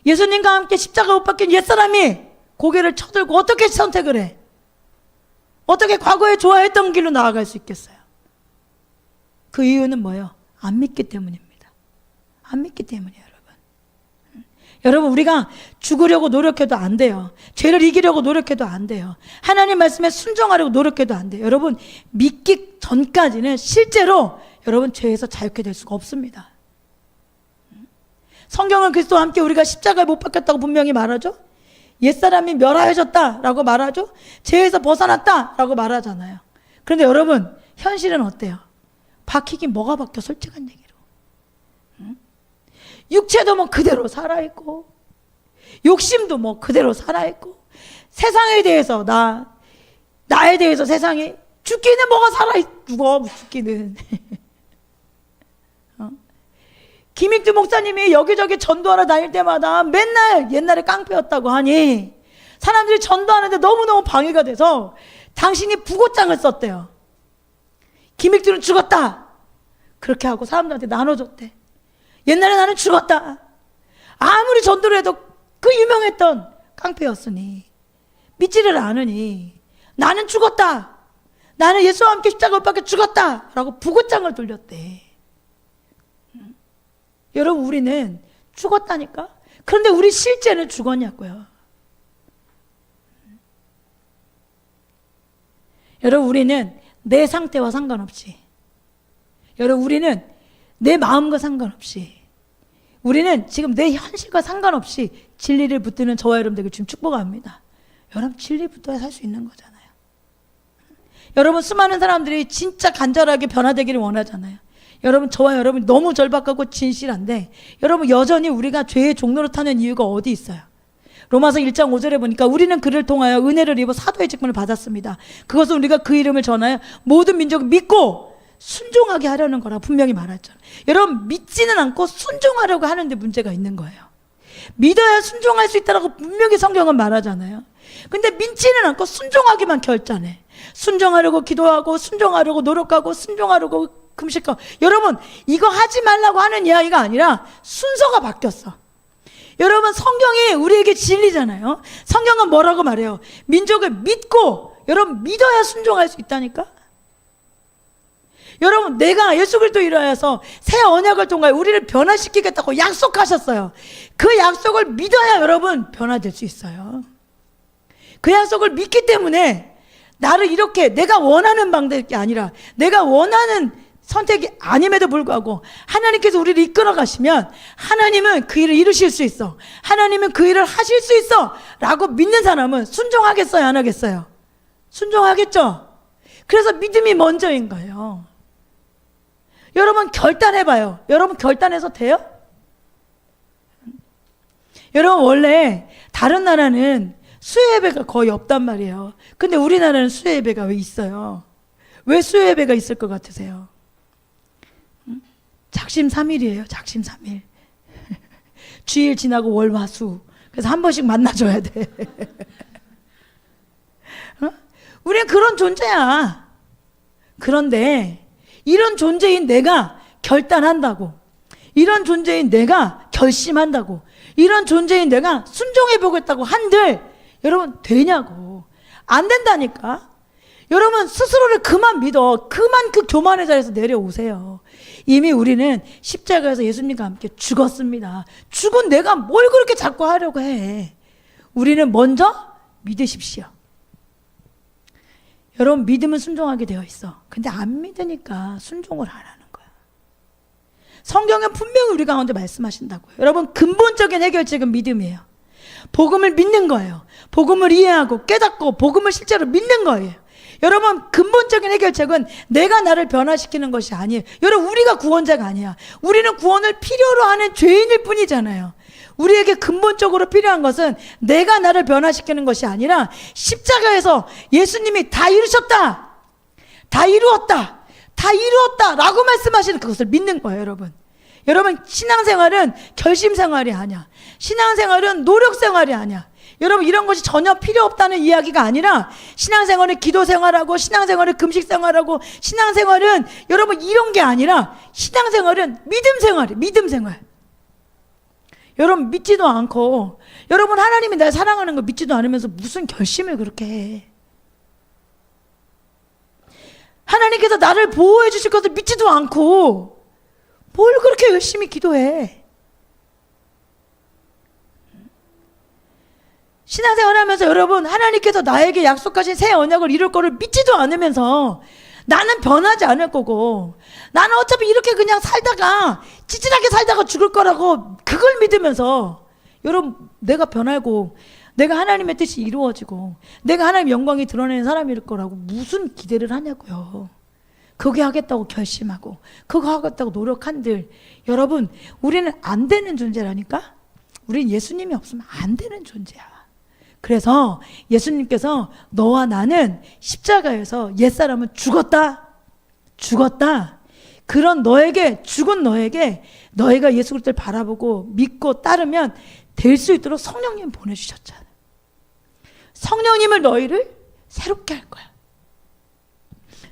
S1: 예수님과 함께 십자가 못 박힌 옛사람이 고개를 쳐들고 어떻게 선택을 해? 어떻게 과거에 좋아했던 길로 나아갈 수 있겠어요? 그 이유는 뭐예요? 안 믿기 때문입니다. 안 믿기 때문이에요, 여러분. 여러분 우리가 죽으려고 노력해도 안 돼요. 죄를 이기려고 노력해도 안 돼요. 하나님 말씀에 순종하려고 노력해도 안 돼요. 여러분 믿기 전까지는 실제로 여러분 죄에서 자유케 될 수가 없습니다. 성경은 그리스도와 함께 우리가 십자가에 못 박혔다고 분명히 말하죠. 옛사람이 멸하여졌다라고 말하죠. 죄에서 벗어났다라고 말하잖아요. 그런데 여러분 현실은 어때요? 박히긴 뭐가 박혀, 솔직한 얘기로. 육체도 뭐 그대로 살아있고, 욕심도 뭐 그대로 살아있고, 세상에 대해서 나에 대해서 세상이 죽기는 뭐가 죽어 죽기는. 김익두 목사님이 여기저기 전도하러 다닐 때마다 맨날 옛날에 깡패였다고 하니 사람들이 전도하는데 너무너무 방해가 돼서 당신이 부고장을 썼대요. 김익두는 죽었다, 그렇게 하고 사람들한테 나눠줬대. 옛날에 나는 죽었다. 아무리 전도를 해도 그 유명했던 깡패였으니 믿지를 않으니 나는 죽었다, 나는 예수와 함께 십자가 못 박혀 죽었다 라고 부고장을 돌렸대. 여러분 우리는 죽었다니까? 그런데 우리 실제는 죽었냐고요. 여러분 우리는 내 상태와 상관없이, 여러분 우리는 내 마음과 상관없이, 우리는 지금 내 현실과 상관없이 진리를 붙드는 저와 여러분들에게 지금 축복합니다. 여러분 진리 붙어야 살 수 있는 거잖아요. 여러분 수많은 사람들이 진짜 간절하게 변화되기를 원하잖아요. 여러분 저와 여러분이 너무 절박하고 진실한데 여러분 여전히 우리가 죄의 종로로 타는 이유가 어디 있어요? 로마서 1장 5절에 보니까 우리는 그를 통하여 은혜를 입어 사도의 직분을 받았습니다. 그것은 우리가 그 이름을 전하여 모든 민족을 믿고 순종하게 하려는 거라 분명히 말했잖아요. 여러분 믿지는 않고 순종하려고 하는데 문제가 있는 거예요. 믿어야 순종할 수 있다고 분명히 성경은 말하잖아요. 근데 믿지는 않고 순종하기만 결단해. 순종하려고 기도하고 순종하려고 노력하고 순종하려고 금식하고. 여러분 이거 하지 말라고 하는 이야기가 아니라 순서가 바뀌었어. 여러분 성경이 우리에게 진리잖아요. 성경은 뭐라고 말해요? 민족을 믿고, 여러분 믿어야 순종할 수 있다니까. 여러분 내가 예수 그리스도 일하여서 새 언약을 통하여 우리를 변화시키겠다고 약속하셨어요. 그 약속을 믿어야 여러분 변화될 수 있어요. 그 약속을 믿기 때문에 나를 이렇게 내가 원하는 방법이 아니라 내가 원하는 선택이 아님에도 불구하고 하나님께서 우리를 이끌어 가시면 하나님은 그 일을 이루실 수 있어, 하나님은 그 일을 하실 수 있어 라고 믿는 사람은 순종하겠어요, 안 하겠어요? 순종하겠죠. 그래서 믿음이 먼저인 거예요. 여러분 결단해봐요. 여러분 결단해서 돼요? 여러분 원래 다른 나라는 수요예배가 거의 없단 말이에요. 근데 우리나라는 수요예배가 왜 있어요? 왜 수요예배가 있을 것 같으세요? 작심삼일이에요. 작심삼일. 주일 지나고 월, 화, 수. 그래서 한 번씩 만나줘야 돼. 어? 우리는 그런 존재야. 그런데 이런 존재인 내가 결단한다고, 이런 존재인 내가 결심한다고, 이런 존재인 내가 순종해 보겠다고 한들 여러분 되냐고. 안 된다니까. 여러분 스스로를 그만 믿어. 그만 그 교만의 자리에서 내려오세요. 이미 우리는 십자가에서 예수님과 함께 죽었습니다. 죽은 내가 뭘 그렇게 자꾸 하려고 해. 우리는 먼저 믿으십시오. 여러분 믿으면 순종하게 되어 있어. 근데 안 믿으니까 순종을 안 하는 거야. 성경은 분명히 우리 가운데 말씀하신다고요. 여러분 근본적인 해결책은 믿음이에요. 복음을 믿는 거예요. 복음을 이해하고 깨닫고 복음을 실제로 믿는 거예요. 여러분 근본적인 해결책은 내가 나를 변화시키는 것이 아니에요. 여러분 우리가 구원자가 아니야. 우리는 구원을 필요로 하는 죄인일 뿐이잖아요. 우리에게 근본적으로 필요한 것은 내가 나를 변화시키는 것이 아니라 십자가에서 예수님이 다 이루셨다, 다 이루었다, 다 이루었다 라고 말씀하시는 그것을 믿는 거예요. 여러분 신앙생활은 결심생활이 아니야. 신앙생활은 노력생활이 아니야. 여러분 이런 것이 전혀 필요 없다는 이야기가 아니라 신앙생활은 기도생활하고 신앙생활은 금식생활하고 신앙생활은 여러분 이런 게 아니라 신앙생활은 믿음생활이에요. 믿음생활. 여러분 믿지도 않고, 여러분 하나님이 날 사랑하는 거 믿지도 않으면서 무슨 결심을 그렇게 해. 하나님께서 나를 보호해 주실 것을 믿지도 않고 뭘 그렇게 열심히 기도해. 신앙생활 하면서 여러분 하나님께서 나에게 약속하신 새 언약을 이룰 거를 믿지도 않으면서 나는 변하지 않을 거고, 나는 어차피 이렇게 그냥 살다가 찌질하게 살다가 죽을 거라고 그걸 믿으면서 여러분 내가 변하고 내가 하나님의 뜻이 이루어지고 내가 하나님의 영광이 드러내는 사람일 거라고 무슨 기대를 하냐고요. 그거 하겠다고 결심하고 그거 하겠다고 노력한들 여러분 우리는 안 되는 존재라니까. 우린 예수님이 없으면 안 되는 존재야. 그래서 예수님께서 너와 나는 십자가에서 옛사람은 죽었다. 그런 너에게, 죽은 너에게 너희가 예수 그리스도를 바라보고 믿고 따르면 될 수 있도록 성령님 보내주셨잖아. 성령님을 너희를 새롭게 할 거야.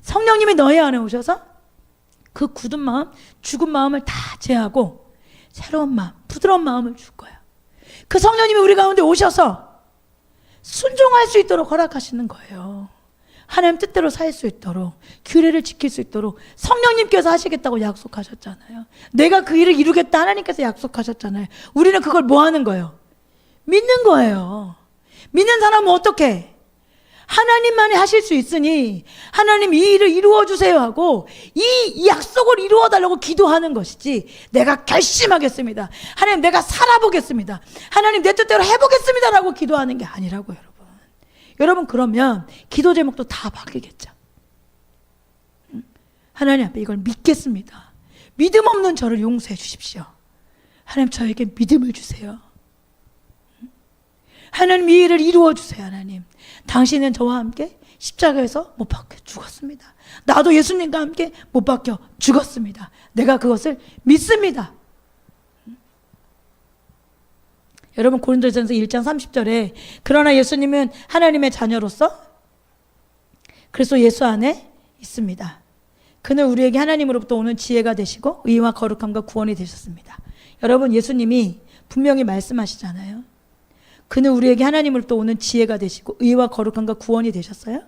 S1: 성령님이 너희 안에 오셔서 그 굳은 마음, 죽은 마음을 다 제하고 새로운 마음, 부드러운 마음을 줄 거야. 그 성령님이 우리 가운데 오셔서 순종할 수 있도록 허락하시는 거예요. 하나님 뜻대로 살 수 있도록, 규례를 지킬 수 있도록 성령님께서 하시겠다고 약속하셨잖아요. 내가 그 일을 이루겠다 하나님께서 약속하셨잖아요. 우리는 그걸 뭐 하는 거예요? 믿는 거예요. 믿는 사람은 어떻게? 하나님만이 하실 수 있으니 하나님 이 일을 이루어 주세요 하고 이 약속을 이루어 달라고 기도하는 것이지, 내가 결심하겠습니다, 하나님 내가 살아보겠습니다, 하나님 내 뜻대로 해보겠습니다 라고 기도하는 게 아니라고. 여러분 그러면 기도 제목도 다 바뀌겠죠. 하나님 앞에 이걸 믿겠습니다. 믿음 없는 저를 용서해 주십시오. 하나님 저에게 믿음을 주세요. 하나님 이 일을 이루어 주세요. 하나님 당신은 저와 함께 십자가에서 못 박혀 죽었습니다. 나도 예수님과 함께 못 박혀 죽었습니다. 내가 그것을 믿습니다. 여러분 고린도전서 1장 30절에 그러나 예수님은 하나님의 자녀로서 그리스도 예수 안에 있습니다. 그는 우리에게 하나님으로부터 오는 지혜가 되시고 의와 거룩함과 구원이 되셨습니다. 여러분 예수님이 분명히 말씀하시잖아요. 그는 우리에게 하나님으로부터 오는 지혜가 되시고 의와 거룩함과 구원이 되셨어요.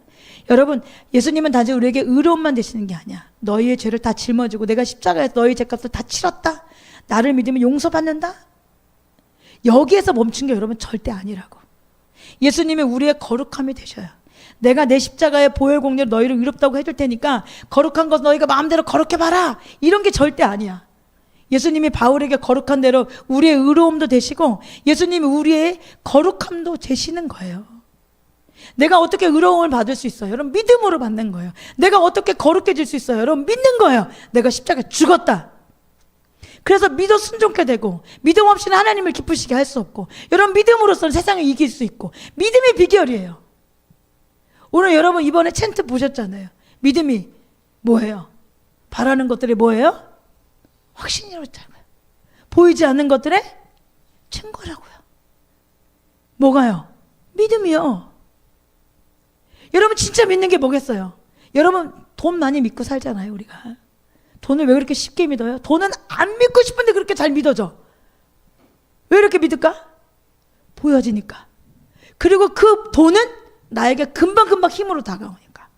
S1: 여러분 예수님은 단지 우리에게 의로움만 되시는 게 아니야. 너희의 죄를 다 짊어지고 내가 십자가에서 너희 죄값을 다 치렀다, 나를 믿으면 용서받는다, 여기에서 멈춘 게 여러분 절대 아니라고. 예수님이 우리의 거룩함이 되셔요. 내가 내 십자가의 보혈 공로로 너희를 의롭다고 해줄 테니까 거룩한 것 너희가 마음대로 거룩해봐라, 이런 게 절대 아니야. 예수님이 바울에게 거룩한 대로 우리의 의로움도 되시고 예수님이 우리의 거룩함도 되시는 거예요. 내가 어떻게 의로움을 받을 수 있어요? 여러분 믿음으로 받는 거예요. 내가 어떻게 거룩해질 수 있어요? 여러분 믿는 거예요. 내가 십자가에 죽었다. 그래서 믿어 순종케 되고, 믿음 없이는 하나님을 기쁘시게 할 수 없고, 여러분 믿음으로서는 세상을 이길 수 있고, 믿음이 비결이에요. 오늘 여러분 이번에 챈트 보셨잖아요. 믿음이 뭐예요? 바라는 것들이 뭐예요? 확신이라고 했잖아요. 보이지 않는 것들의 증거라고요. 뭐가요? 믿음이요. 여러분 진짜 믿는 게 뭐겠어요? 여러분 돈 많이 믿고 살잖아요. 우리가 돈을 왜 그렇게 쉽게 믿어요? 돈은 안 믿고 싶은데 그렇게 잘 믿어져. 왜 이렇게 믿을까? 보여지니까. 그리고 그 돈은 나에게 금방금방 힘으로 다가오니까.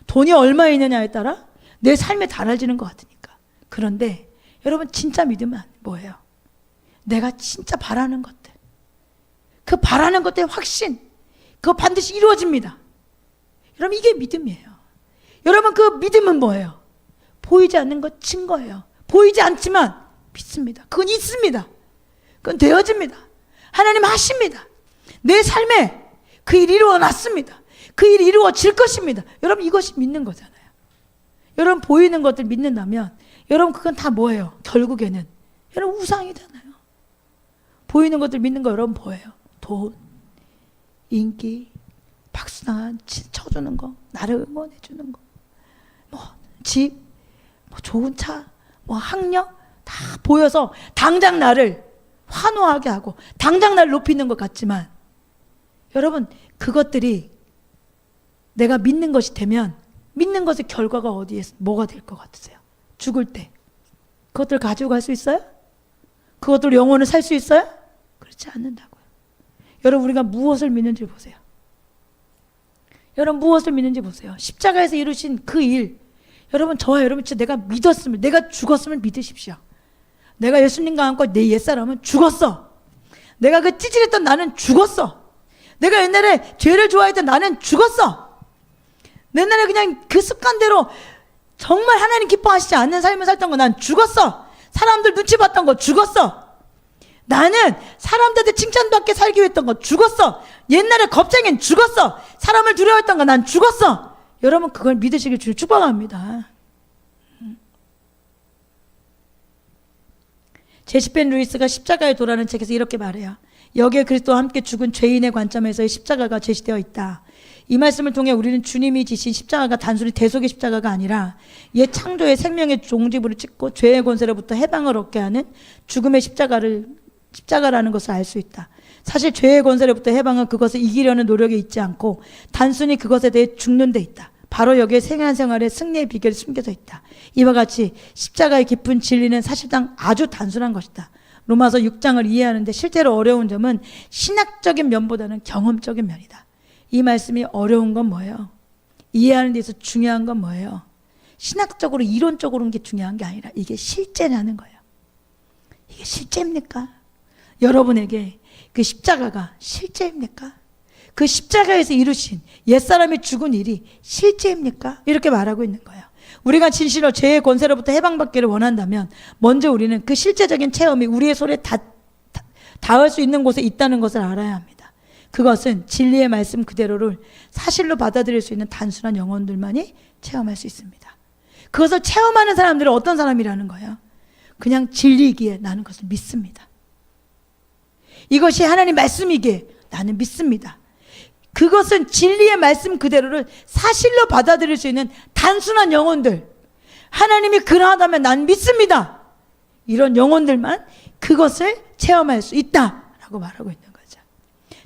S1: 돈이 얼마 있느냐에 따라 내 삶에 달라지는 것 같으니까. 그런데 여러분 진짜 믿으면 뭐예요? 내가 진짜 바라는 것들, 그 바라는 것들의 확신, 그거 반드시 이루어집니다. 여러분 이게 믿음이에요. 여러분 그 믿음은 뭐예요? 보이지 않는 것 증거예요. 보이지 않지만 믿습니다. 그건 있습니다. 그건 되어집니다. 하나님 하십니다. 내 삶에 그 일이 이루어났습니다. 그 일이 이루어질 것입니다. 여러분 이것이 믿는 거잖아요. 여러분 보이는 것들 믿는다면 여러분 그건 다 뭐예요? 결국에는 여러분 우상이잖아요. 보이는 것들 믿는 거 여러분 뭐예요? 돈, 인기, 박수당한 쳐주는 거, 나를 응원해 주는 거, 뭐 집, 뭐 좋은 차, 뭐 학력 다 보여서 당장 나를 환호하게 하고 당장 나를 높이는 것 같지만 여러분 그것들이 내가 믿는 것이 되면 믿는 것의 결과가 어디에 뭐가 될 것 같으세요? 죽을 때 그것들 가지고 갈 수 있어요? 그것들 영혼을 살 수 있어요? 그렇지 않는다고요. 여러분 우리가 무엇을 믿는지 보세요. 여러분 무엇을 믿는지 보세요. 십자가에서 이루신 그 일, 여러분 저와 여러분 진짜 내가 믿었음을, 내가 죽었음을 믿으십시오. 내가 예수님과 함께 내 옛사람은 죽었어. 내가 그 찌질했던 나는 죽었어. 내가 옛날에 죄를 좋아했던 나는 죽었어. 옛날에 그냥 그 습관대로 정말 하나님 기뻐하시지 않는 삶을 살던 거 난 죽었어. 사람들 눈치 봤던 거 죽었어. 나는 사람들한테 칭찬받게 살기 위해 했던 거 죽었어. 옛날에 겁쟁이는 죽었어. 사람을 두려워했던 거 난 죽었어. 여러분 그걸 믿으시길 주님 축복합니다. 제시 펜 루이스가 십자가의 도라는 책에서 이렇게 말해요. 여기에 그리스도와 함께 죽은 죄인의 관점에서의 십자가가 제시되어 있다. 이 말씀을 통해 우리는 주님이 지신 십자가가 단순히 대속의 십자가가 아니라 옛 창조의 생명의 종지부를 찍고 죄의 권세로부터 해방을 얻게 하는 죽음의 십자가라는 것을 알 수 있다. 사실 죄의 권세로부터 해방은 그것을 이기려는 노력에 있지 않고 단순히 그것에 대해 죽는 데 있다. 바로 여기에 생활의 승리의 비결이 숨겨져 있다. 이와 같이 십자가의 깊은 진리는 사실상 아주 단순한 것이다. 로마서 6장을 이해하는데 실제로 어려운 점은 신학적인 면보다는 경험적인 면이다. 이 말씀이 어려운 건 뭐예요? 이해하는 데 있어서 중요한 건 뭐예요? 신학적으로 이론적으로는 게 중요한 게 아니라 이게 실제라는 거예요. 이게 실제입니까? 여러분에게 그 십자가가 실제입니까? 그 십자가에서 이루신 옛사람이 죽은 일이 실제입니까? 이렇게 말하고 있는 거예요. 우리가 진실로 죄의 권세로부터 해방받기를 원한다면 먼저 우리는 그 실제적인 체험이 우리의 손에 닿을 수 있는 곳에 있다는 것을 알아야 합니다. 그것은 진리의 말씀 그대로를 사실로 받아들일 수 있는 단순한 영혼들만이 체험할 수 있습니다. 그것을 체험하는 사람들은 어떤 사람이라는 거예요? 그냥 진리이기에 나는 그것을 믿습니다. 이것이 하나님 말씀이기에 나는 믿습니다. 그것은 진리의 말씀 그대로를 사실로 받아들일 수 있는 단순한 영혼들, 하나님이 그러하다면 난 믿습니다. 이런 영혼들만 그것을 체험할 수 있다라고 말하고 있는 거죠.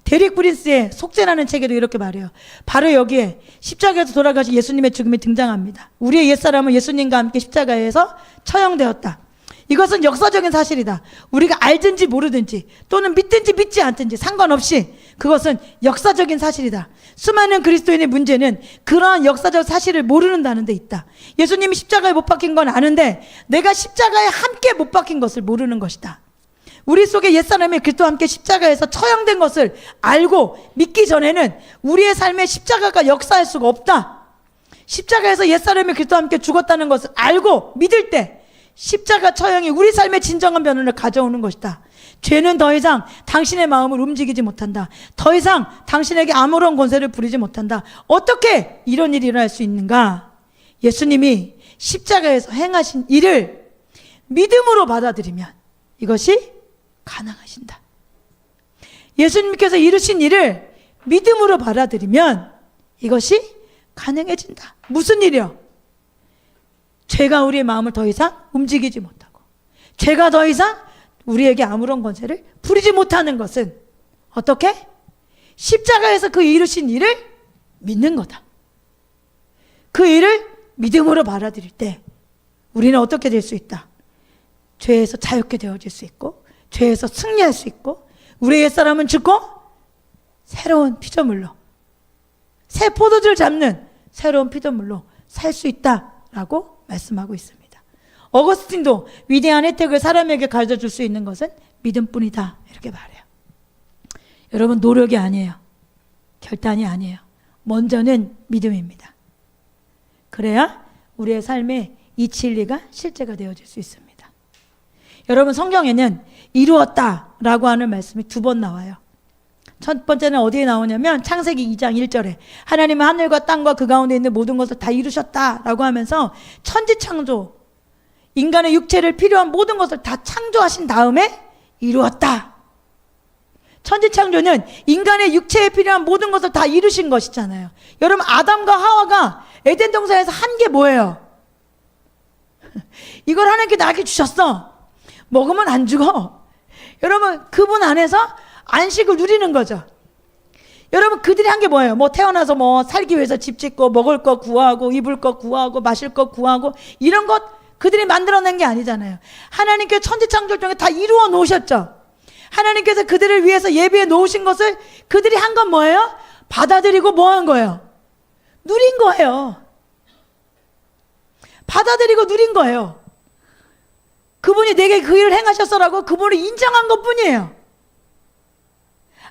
S1: 데릭 브린스의 속죄라는 책에도 이렇게 말해요. 바로 여기에 십자가에서 돌아가신 예수님의 죽음이 등장합니다. 우리의 옛사람은 예수님과 함께 십자가에서 처형되었다. 이것은 역사적인 사실이다. 우리가 알든지 모르든지 또는 믿든지 믿지 않든지 상관없이 그것은 역사적인 사실이다. 수많은 그리스도인의 문제는 그러한 역사적 사실을 모르는다는 데 있다. 예수님이 십자가에 못 박힌 건 아는데 내가 십자가에 함께 못 박힌 것을 모르는 것이다. 우리 속에 옛사람이 그리스도와 함께 십자가에서 처형된 것을 알고 믿기 전에는 우리의 삶에 십자가가 역사할 수가 없다. 십자가에서 옛사람이 그리스도와 함께 죽었다는 것을 알고 믿을 때 십자가 처형이 우리 삶의 진정한 변화를 가져오는 것이다. 죄는 더 이상 당신의 마음을 움직이지 못한다. 더 이상 당신에게 아무런 권세를 부리지 못한다. 어떻게 이런 일이 일어날 수 있는가? 예수님이 십자가에서 행하신 일을 믿음으로 받아들이면 이것이 가능하신다. 예수님께서 이루신 일을 믿음으로 받아들이면 이것이 가능해진다. 무슨 일이요? 죄가 우리의 마음을 더 이상 움직이지 못하고 죄가 더 이상 우리에게 아무런 권세를 부리지 못하는 것은 어떻게? 십자가에서 그 이루신 일을 믿는 거다. 그 일을 믿음으로 받아들일 때 우리는 어떻게 될 수 있다? 죄에서 자유케 되어질 수 있고, 죄에서 승리할 수 있고, 우리의 옛사람은 죽고 새로운 피조물로, 새 포도주를 잡는 새로운 피조물로 살 수 있다라고 말씀하고 있습니다. 어거스틴도 위대한 혜택을 사람에게 가르쳐줄 수 있는 것은 믿음뿐이다, 이렇게 말해요. 여러분, 노력이 아니에요. 결단이 아니에요. 먼저는 믿음입니다. 그래야 우리의 삶에 이 진리가 실제가 되어질 수 있습니다. 여러분, 성경에는 이루었다라고 하는 말씀이 2번 나와요. 첫 번째는 어디에 나오냐면 창세기 2장 1절에 하나님은 하늘과 땅과 그 가운데 있는 모든 것을 다 이루셨다라고 하면서 천지창조, 인간의 육체를 필요한 모든 것을 다 창조하신 다음에 이루었다. 천지창조는 인간의 육체에 필요한 모든 것을 다 이루신 것이잖아요. 여러분, 아담과 하와가 에덴 동산에서 한 게 뭐예요? 이걸 하나님께 나에게 주셨어. 먹으면 안 죽어. 여러분, 그분 안에서 안식을 누리는 거죠. 여러분, 그들이 한 게 뭐예요? 뭐 태어나서 뭐 살기 위해서 집 짓고 먹을 거 구하고 입을 거 구하고 마실 거 구하고 이런 것 그들이 만들어낸 게 아니잖아요. 하나님께서 천지창조 중에 다 이루어 놓으셨죠. 하나님께서 그들을 위해서 예비해 놓으신 것을 그들이 한 건 뭐예요? 받아들이고 뭐 한 거예요? 누린 거예요. 받아들이고 누린 거예요. 그분이 내게 그 일을 행하셨어라고 그분을 인정한 것 뿐이에요.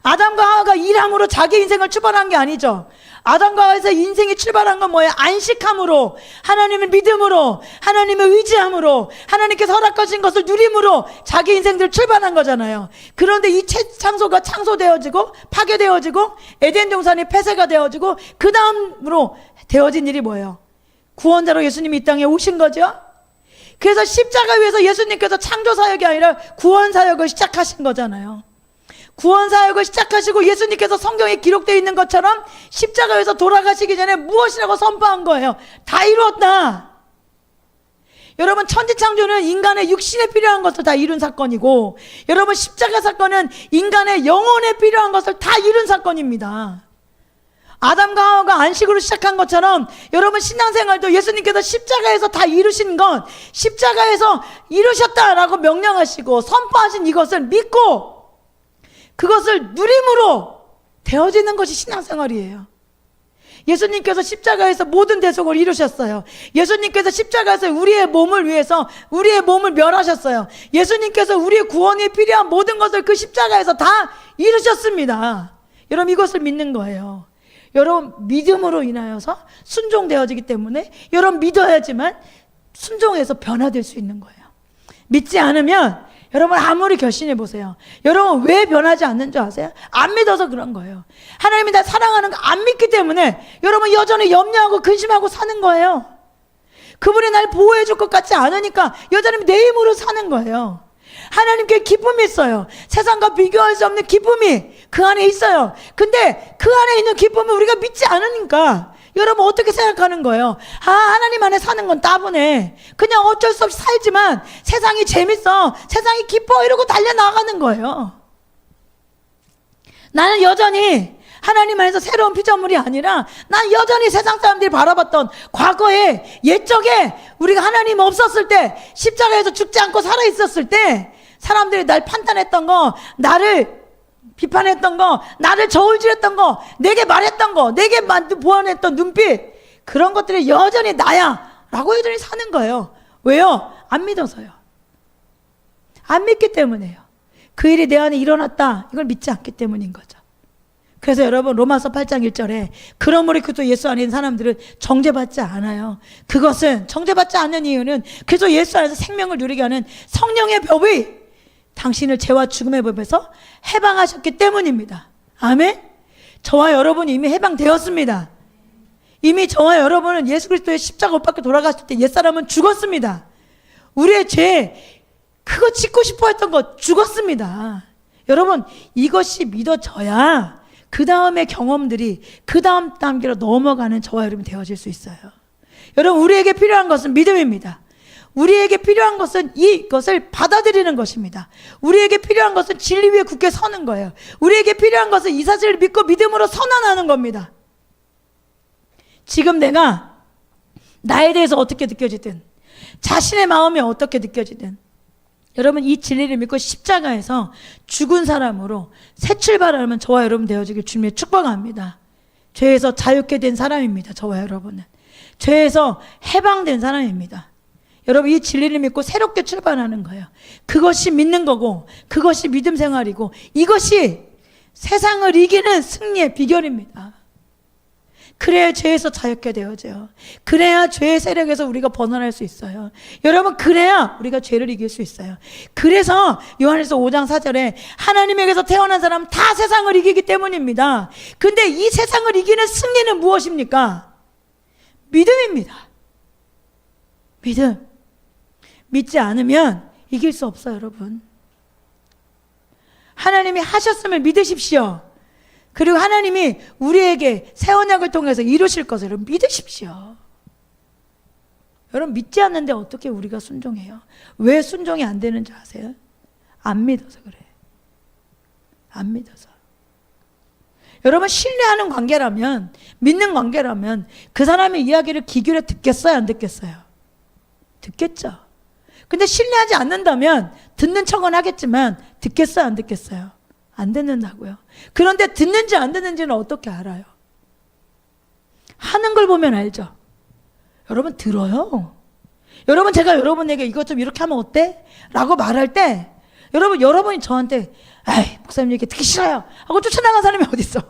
S1: 아담과 하와가 일함으로 자기 인생을 출발한 게 아니죠. 아담과 하와에서 인생이 출발한 건 뭐예요? 안식함으로, 하나님을 믿음으로, 하나님을 의지함으로, 하나님께서 허락하신 것을 누림으로 자기 인생들 출발한 거잖아요. 그런데 이 창조가 창조되어지고 파괴되어지고 에덴 동산이 폐쇄가 되어지고 그 다음으로 되어진 일이 뭐예요? 구원자로 예수님이 이 땅에 오신 거죠. 그래서 십자가 위에서 예수님께서 창조사역이 아니라 구원사역을 시작하신 거잖아요. 구원사역을 시작하시고 예수님께서 성경에 기록되어 있는 것처럼 십자가에서 돌아가시기 전에 무엇이라고 선포한 거예요? 다 이루었다. 여러분, 천지창조는 인간의 육신에 필요한 것을 다 이룬 사건이고, 여러분, 십자가 사건은 인간의 영혼에 필요한 것을 다 이룬 사건입니다. 아담과 하와가 안식으로 시작한 것처럼 여러분, 신앙생활도 예수님께서 십자가에서 다 이루신 건 십자가에서 이루셨다라고 명령하시고 선포하신 이것을 믿고 그것을 누림으로 되어지는 것이 신앙생활이에요. 예수님께서 십자가에서 모든 대속을 이루셨어요. 예수님께서 십자가에서 우리의 몸을 위해서 우리의 몸을 멸하셨어요. 예수님께서 우리의 구원이 필요한 모든 것을 그 십자가에서 다 이루셨습니다. 여러분, 이것을 믿는 거예요. 여러분, 믿음으로 인하여서 순종되어지기 때문에 여러분 믿어야지만 순종해서 변화될 수 있는 거예요. 믿지 않으면 여러분 아무리 결심해 보세요. 여러분 왜 변하지 않는 줄 아세요? 안 믿어서 그런 거예요. 하나님이 나 사랑하는 거 안 믿기 때문에 여러분 여전히 염려하고 근심하고 사는 거예요. 그분이 날 보호해 줄 것 같지 않으니까 여전히 내 힘으로 사는 거예요. 하나님께 기쁨이 있어요. 세상과 비교할 수 없는 기쁨이 그 안에 있어요. 근데 그 안에 있는 기쁨을 우리가 믿지 않으니까 여러분 어떻게 생각하는 거예요? 아, 하나님 안에 사는 건 따분해. 그냥 어쩔 수 없이 살지만 세상이 재밌어. 세상이 기뻐. 이러고 달려나가는 거예요. 나는 여전히 하나님 안에서 새로운 피조물이 아니라 난 여전히 세상 사람들이 바라봤던 과거에 옛적에 우리가 하나님 없었을 때 십자가에서 죽지 않고 살아있었을 때 사람들이 날 판단했던 거, 나를 비판했던 거, 나를 저울질했던 거, 내게 말했던 거, 내게 보완했던 눈빛, 그런 것들이 여전히 나야 라고 여전히 사는 거예요. 왜요? 안 믿어서요. 안 믿기 때문에요. 그 일이 내 안에 일어났다, 이걸 믿지 않기 때문인 거죠. 그래서 여러분 로마서 8장 1절에 그러므로 그리스도 예수 안에 있는 사람들은 정죄받지 않아요. 그것은 정죄받지 않는 이유는 그래서 예수 안에서 생명을 누리게 하는 성령의 법이 당신을 죄와 죽음의 법에서 해방하셨기 때문입니다. 아멘. 저와 여러분이 이미 해방되었습니다. 이미 저와 여러분은 예수 그리스도의 십자가 못 박혀 돌아갔을 때 옛사람은 죽었습니다. 우리의 죄 그거 짓고 싶어 했던 거 죽었습니다. 여러분 이것이 믿어져야 그 다음의 경험들이 그 다음 단계로 넘어가는 저와 여러분이 되어질 수 있어요. 여러분 우리에게 필요한 것은 믿음입니다. 우리에게 필요한 것은 이것을 받아들이는 것입니다. 우리에게 필요한 것은 진리 위에 굳게 서는 거예요. 우리에게 필요한 것은 이 사실을 믿고 믿음으로 선언하는 겁니다. 지금 내가 나에 대해서 어떻게 느껴지든, 자신의 마음이 어떻게 느껴지든, 여러분 이 진리를 믿고 십자가에서 죽은 사람으로 새 출발하면 저와 여러분 되어지길 주님의 축복합니다. 죄에서 자유케 된 사람입니다. 저와 여러분은 죄에서 해방된 사람입니다. 여러분 이 진리를 믿고 새롭게 출발하는 거예요. 그것이 믿는 거고, 그것이 믿음 생활이고, 이것이 세상을 이기는 승리의 비결입니다. 그래야 죄에서 자유케 되어져요. 그래야 죄의 세력에서 우리가 벗어날 수 있어요. 여러분 그래야 우리가 죄를 이길 수 있어요. 그래서 요한일서 5장 4절에 하나님에게서 태어난 사람은 다 세상을 이기기 때문입니다. 근데 이 세상을 이기는 승리는 무엇입니까? 믿음입니다. 믿음. 믿지 않으면 이길 수 없어요, 여러분. 하나님이 하셨음을 믿으십시오. 그리고 하나님이 우리에게 새 언약을 통해서 이루실 것을 여러분 믿으십시오. 여러분 믿지 않는데 어떻게 우리가 순종해요? 왜 순종이 안 되는 줄 아세요? 안 믿어서 그래요. 안 믿어서. 여러분 신뢰하는 관계라면, 믿는 관계라면 그 사람의 이야기를 귀 기울여 듣겠어요, 안 듣겠어요? 듣겠죠. 근데 신뢰하지 않는다면 듣는 척은 하겠지만 듣겠어요, 안 듣겠어요? 안 듣는다고요. 그런데 듣는지 안 듣는지는 어떻게 알아요? 하는 걸 보면 알죠. 여러분 들어요. 여러분 제가 여러분에게 이것 좀 이렇게 하면 어때? 라고 말할 때 여러분이 저한테 에이 목사님 얘기 듣기 싫어요 하고 쫓아나간 사람이 어디 있어?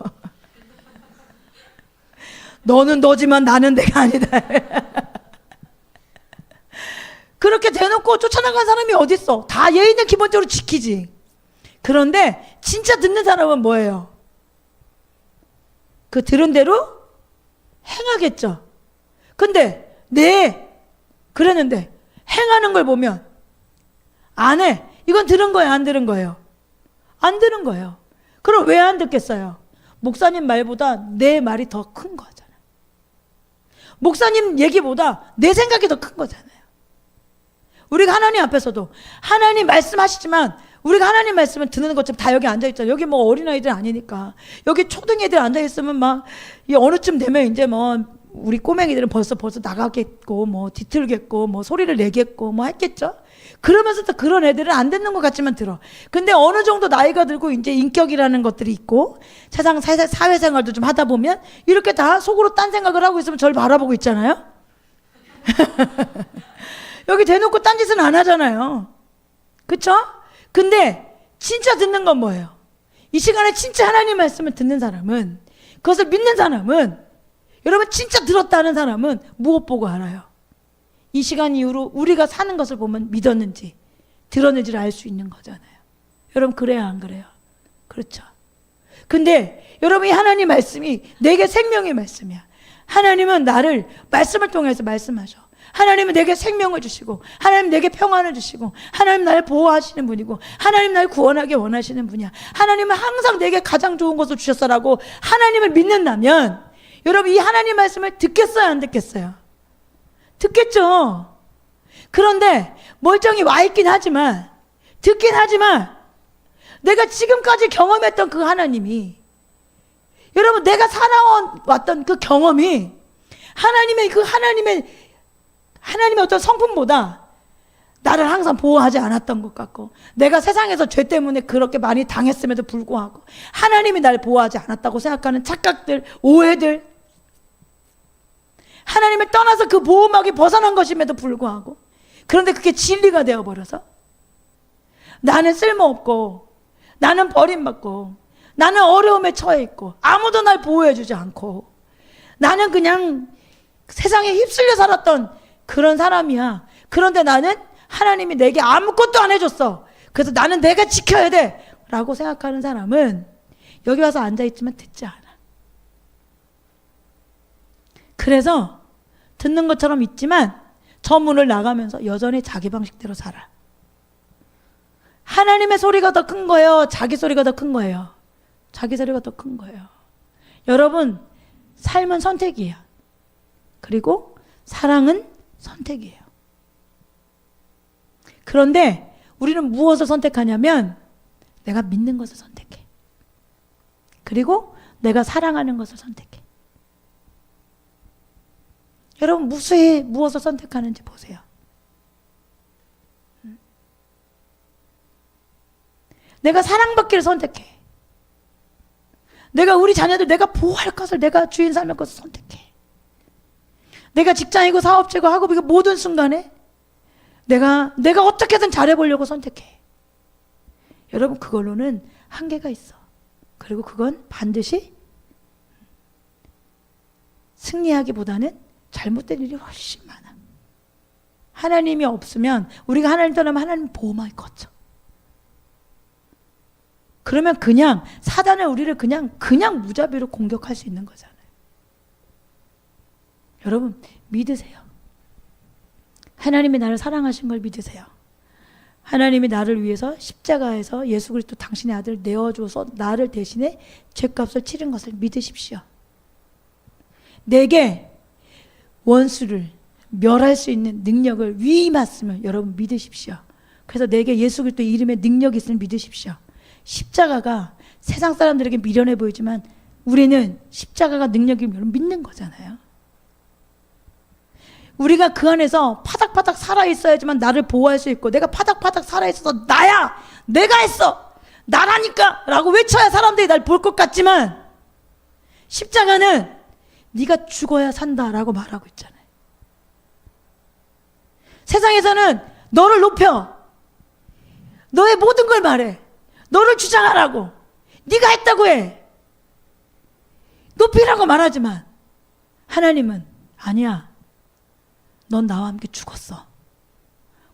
S1: 너는 너지만 나는 내가 아니다. 그렇게 대놓고 쫓아나간 사람이 어디 있어? 다 예의는 기본적으로 지키지. 그런데 진짜 듣는 사람은 뭐예요? 그 들은 대로 행하겠죠. 근데 그랬는데 행하는 걸 보면 안 해. 이건 들은 거예요, 안 들은 거예요? 안 들은 거예요. 그럼 왜 안 듣겠어요? 목사님 말보다 내 말이 더 큰 거잖아요. 목사님 얘기보다 내 생각이 더 큰 거잖아요. 우리가 하나님 앞에서도 하나님 말씀하시지만 우리가 하나님 말씀을 듣는 것처럼 다 여기 앉아있잖아요. 여기 뭐 어린아이들 아니니까. 여기 초등애들 앉아있으면 막, 이 어느쯤 되면 이제 뭐, 우리 꼬맹이들은 벌써 나가겠고, 뭐, 뒤틀겠고, 뭐, 소리를 내겠고, 뭐, 했겠죠? 그러면서 또 그런 애들은 안 듣는 것 같지만 들어. 근데 어느 정도 나이가 들고 이제 인격이라는 것들이 있고, 사회생활도 좀 하다 보면, 이렇게 다 속으로 딴 생각을 하고 있으면 저를 바라보고 있잖아요? 여기 대놓고 딴 짓은 안 하잖아요. 그쵸? 근데 진짜 듣는 건 뭐예요? 이 시간에 진짜 하나님 말씀을 듣는 사람은, 그것을 믿는 사람은, 여러분 진짜 들었다는 사람은 무엇 보고 알아요? 이 시간 이후로 우리가 사는 것을 보면 믿었는지 들었는지를 알 수 있는 거잖아요. 여러분 그래요, 안 그래요? 그렇죠. 근데 여러분 이 하나님 말씀이 내게 생명의 말씀이야. 하나님은 나를 말씀을 통해서 말씀하셔. 하나님은 내게 생명을 주시고, 하나님 내게 평안을 주시고, 하나님 나를 보호하시는 분이고, 하나님 나를 구원하게 원하시는 분이야. 하나님은 항상 내게 가장 좋은 것을 주셨어라고 하나님을 믿는다면 여러분 이 하나님 말씀을 듣겠어요, 안 듣겠어요? 듣겠죠. 그런데 멀쩡히 와 있긴 하지만, 듣긴 하지만 내가 지금까지 경험했던 그 하나님이, 여러분 내가 살아왔던 그 경험이 하나님의 어떤 성품보다 나를 항상 보호하지 않았던 것 같고, 내가 세상에서 죄 때문에 그렇게 많이 당했음에도 불구하고 하나님이 나를 보호하지 않았다고 생각하는 착각들, 오해들, 하나님을 떠나서 그 보호막이 벗어난 것임에도 불구하고, 그런데 그게 진리가 되어버려서 나는 쓸모없고, 나는 버림받고, 나는 어려움에 처해 있고, 아무도 날 보호해주지 않고, 나는 그냥 세상에 휩쓸려 살았던 그런 사람이야. 그런데 나는 하나님이 내게 아무것도 안 해줬어. 그래서 나는 내가 지켜야 돼 라고 생각하는 사람은 여기 와서 앉아있지만 듣지 않아. 그래서 듣는 것처럼 있지만 저 문을 나가면서 여전히 자기 방식대로 살아. 하나님의 소리가 더 큰 거예요? 자기 소리가 더 큰 거예요? 자기 소리가 더 큰 거예요. 여러분, 삶은 선택이에요. 그리고 사랑은 선택이에요. 그런데 우리는 무엇을 선택하냐면 내가 믿는 것을 선택해. 그리고 내가 사랑하는 것을 선택해. 여러분 무수히 무엇을 선택하는지 보세요. 내가 사랑받기를 선택해. 내가 우리 자녀들 내가 보호할 것을, 내가 주인 삶을 것을 선택해. 내가 직장이고 사업자고 학업이고 모든 순간에 내가 어떻게든 잘해보려고 선택해. 여러분 그걸로는 한계가 있어. 그리고 그건 반드시 승리하기보다는 잘못된 일이 훨씬 많아. 하나님이 없으면, 우리가 하나님 떠나면 하나님 보호막이 걷죠. 그러면 그냥 사단은 우리를 그냥 무자비로 공격할 수 있는 거잖아요. 여러분 믿으세요. 하나님이 나를 사랑하신 걸 믿으세요. 하나님이 나를 위해서 십자가에서 예수 그리스도 당신의 아들을 내어줘서 나를 대신에 죄값을 치른 것을 믿으십시오. 내게 원수를 멸할 수 있는 능력을 위임했음을 여러분 믿으십시오. 그래서 내게 예수 그리스도 이름의 능력이 있음을 믿으십시오. 십자가가 세상 사람들에게 미련해 보이지만 우리는 십자가가 능력이 믿는 거잖아요. 우리가 그 안에서 파닥파닥 살아있어야지만 나를 보호할 수 있고, 내가 파닥파닥 살아있어서 나야! 내가 했어! 나라니까! 라고 외쳐야 사람들이 날 볼 것 같지만 십자가는 네가 죽어야 산다 라고 말하고 있잖아요. 세상에서는 너를 높여, 너의 모든 걸 말해, 너를 주장하라고, 네가 했다고 해, 높이라고 말하지만 하나님은 아니야, 넌 나와 함께 죽었어,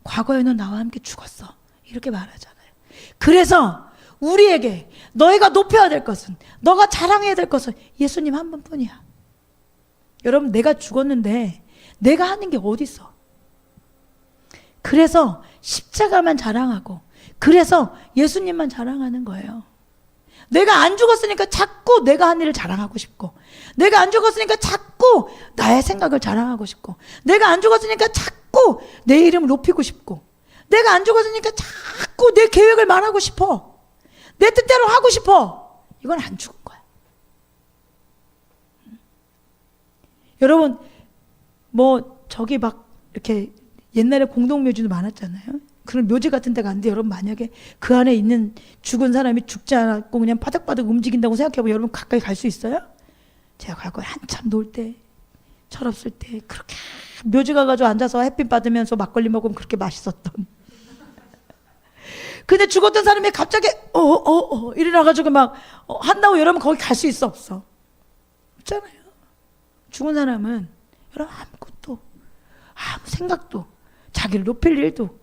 S1: 과거에 넌 나와 함께 죽었어, 이렇게 말하잖아요. 그래서 우리에게 너희가 높여야 될 것은, 너가 자랑해야 될 것은 예수님 한 분뿐이야. 여러분 내가 죽었는데 내가 하는 게 어디 있어? 그래서 십자가만 자랑하고, 그래서 예수님만 자랑하는 거예요. 내가 안 죽었으니까 자꾸 내가 한 일을 자랑하고 싶고, 내가 안 죽었으니까 자꾸 나의 생각을 자랑하고 싶고, 내가 안 죽었으니까 자꾸 내 이름을 높이고 싶고, 내가 안 죽었으니까 자꾸 내 계획을 말하고 싶어, 내 뜻대로 하고 싶어. 이건 안 죽은 거야. 여러분 저기 막 이렇게 옛날에 공동묘지도 많았잖아요. 그런 묘지 같은 데가 안 돼. 여러분 만약에 그 안에 있는 죽은 사람이 죽지 않았고 그냥 바닥바닥 움직인다고 생각해보면 여러분 가까이 갈 수 있어요? 제가 갈 거예요. 한참 놀 때, 철없을 때 그렇게 묘지 가가지고 앉아서 햇빛 받으면서 막걸리 먹으면 그렇게 맛있었던. 근데 죽었던 사람이 갑자기 이래가지고 막 한다고 여러분 거기 갈 수 있어, 없어? 없잖아요. 죽은 사람은 여러분 아무것도, 아무 생각도, 자기를 높일 일도,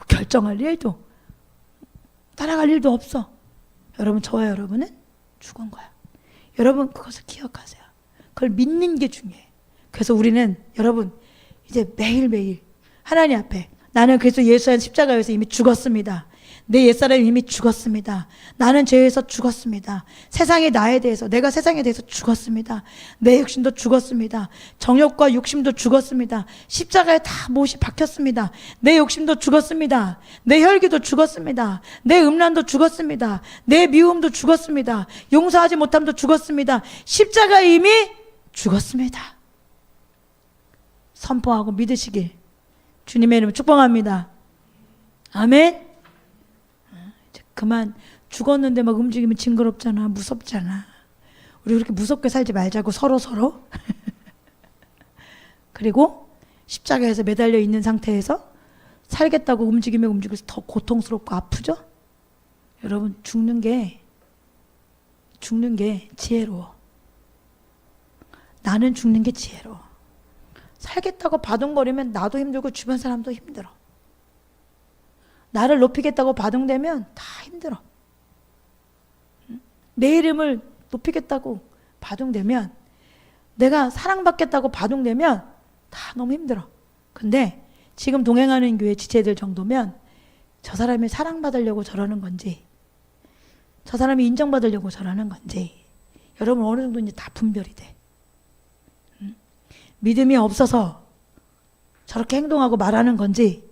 S1: 결정할 일도, 따라갈 일도 없어. 여러분 저와 여러분은 죽은 거야. 여러분 그것을 기억하세요. 그걸 믿는 게 중요해. 그래서 우리는 여러분 이제 매일매일 하나님 앞에, 나는 그래서 예수의 십자가에서 이미 죽었습니다. 내 옛사람이 이미 죽었습니다. 나는 죄에서 죽었습니다. 세상의 나에 대해서, 내가 세상에 대해서 죽었습니다. 내 욕심도 죽었습니다. 정욕과 욕심도 죽었습니다. 십자가에 다 못이 박혔습니다. 내 욕심도 죽었습니다. 내 혈기도 죽었습니다. 내 음란도 죽었습니다. 내 미움도 죽었습니다. 용서하지 못함도 죽었습니다. 십자가에 이미 죽었습니다. 선포하고 믿으시길 주님의 이름으로 축복합니다. 아멘. 그만, 죽었는데 막 움직이면 징그럽잖아, 무섭잖아. 우리 그렇게 무섭게 살지 말자고, 서로 그리고 십자가에서 매달려 있는 상태에서 살겠다고 움직이면 움직일수록 더 고통스럽고 아프죠? 여러분 죽는 게 지혜로워. 나는 죽는 게 지혜로워. 살겠다고 바둥거리면 나도 힘들고 주변 사람도 힘들어. 나를 높이겠다고 바둥대면 다 힘들어. 내 이름을 높이겠다고 바둥대면, 내가 사랑받겠다고 바둥대면 다 너무 힘들어. 근데 지금 동행하는 교회 지체들 정도면 저 사람이 사랑받으려고 저러는 건지, 저 사람이 인정받으려고 저러는 건지 여러분 어느 정도 이제 다 분별이 돼. 믿음이 없어서 저렇게 행동하고 말하는 건지,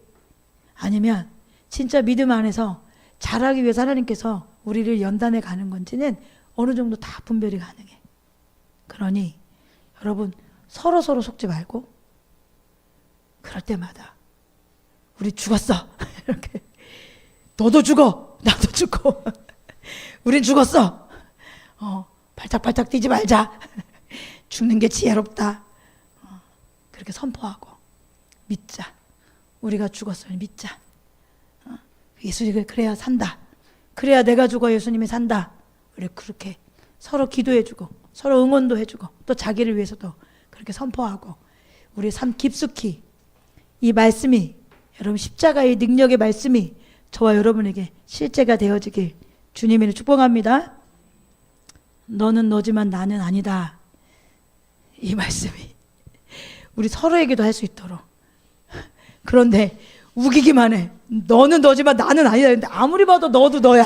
S1: 아니면 진짜 믿음 안에서 자라기 위해서 하나님께서 우리를 연단해 가는 건지는 어느 정도 다 분별이 가능해. 그러니 여러분 서로 속지 말고 그럴 때마다 우리 죽었어 이렇게 너도 죽어 나도 죽고 우린 죽었어. 발짝발짝 뛰지 말자. 죽는 게 지혜롭다. 그렇게 선포하고 믿자. 우리가 죽었어요. 믿자. 예수님이 그래야 산다. 그래야 내가 죽어 예수님이 산다. 우리 그렇게 서로 기도해주고 서로 응원도 해주고 또 자기를 위해서도 그렇게 선포하고 우리 삶 깊숙이 이 말씀이 여러분 십자가의 능력의 말씀이 저와 여러분에게 실제가 되어지길 주님을 축복합니다. 너는 너지만 나는 아니다. 이 말씀이 우리 서로에게도 할 수 있도록. 그런데 우기기만 해. 너는 너지만 나는 아니다. 근데 아무리 봐도 너도 너야.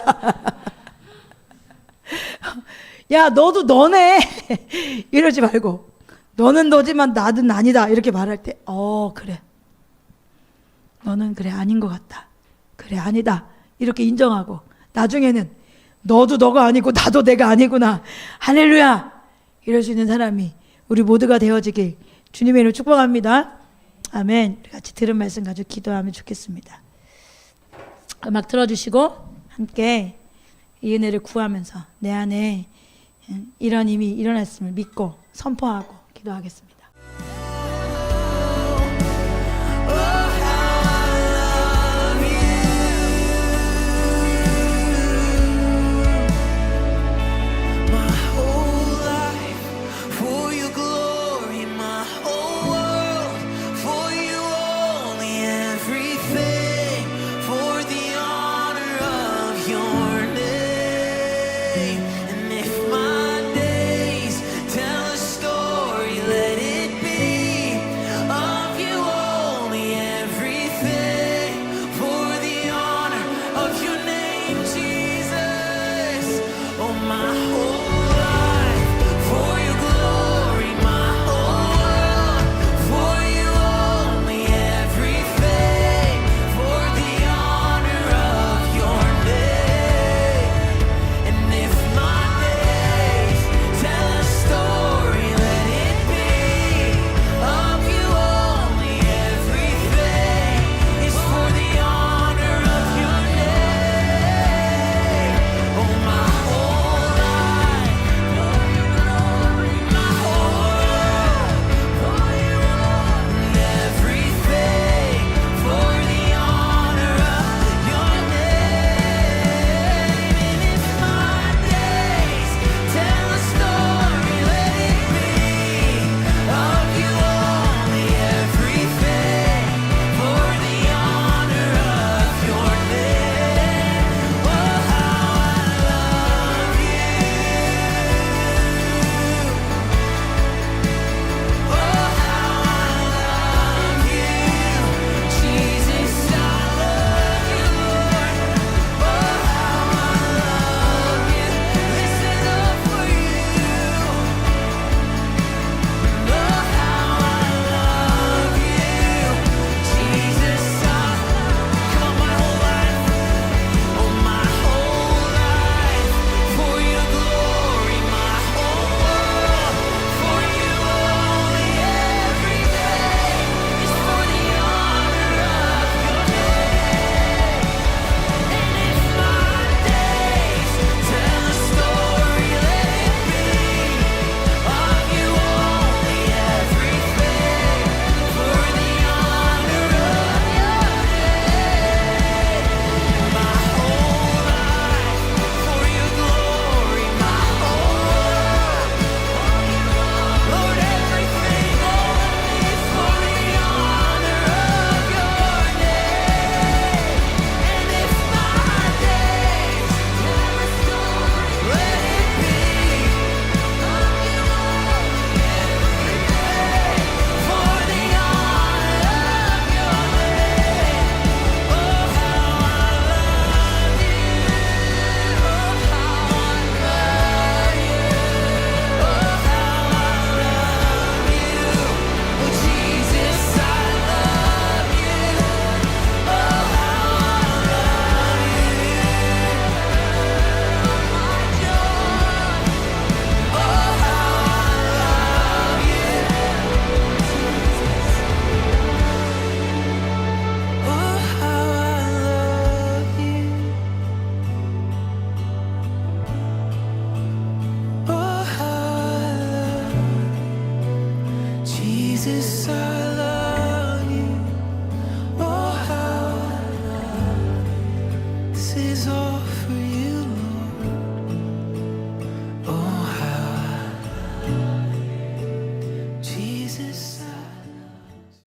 S1: 야 너도 너네. 이러지 말고 너는 너지만 나는 아니다. 이렇게 말할 때 그래. 너는 그래 아닌 것 같다. 그래 아니다. 이렇게 인정하고 나중에는 너도 너가 아니고 나도 내가 아니구나. 할렐루야. 이럴 수 있는 사람이 우리 모두가 되어지길 주님의 이름으로 축복합니다. 아멘. 우리 같이 들은 말씀 가지고 기도하면 좋겠습니다. 음악 틀어주시고 함께 이 은혜를 구하면서 내 안에 이런 힘이 일어났음을 믿고 선포하고 기도하겠습니다.
S2: And if my days tell a story, let it Jesus, our love.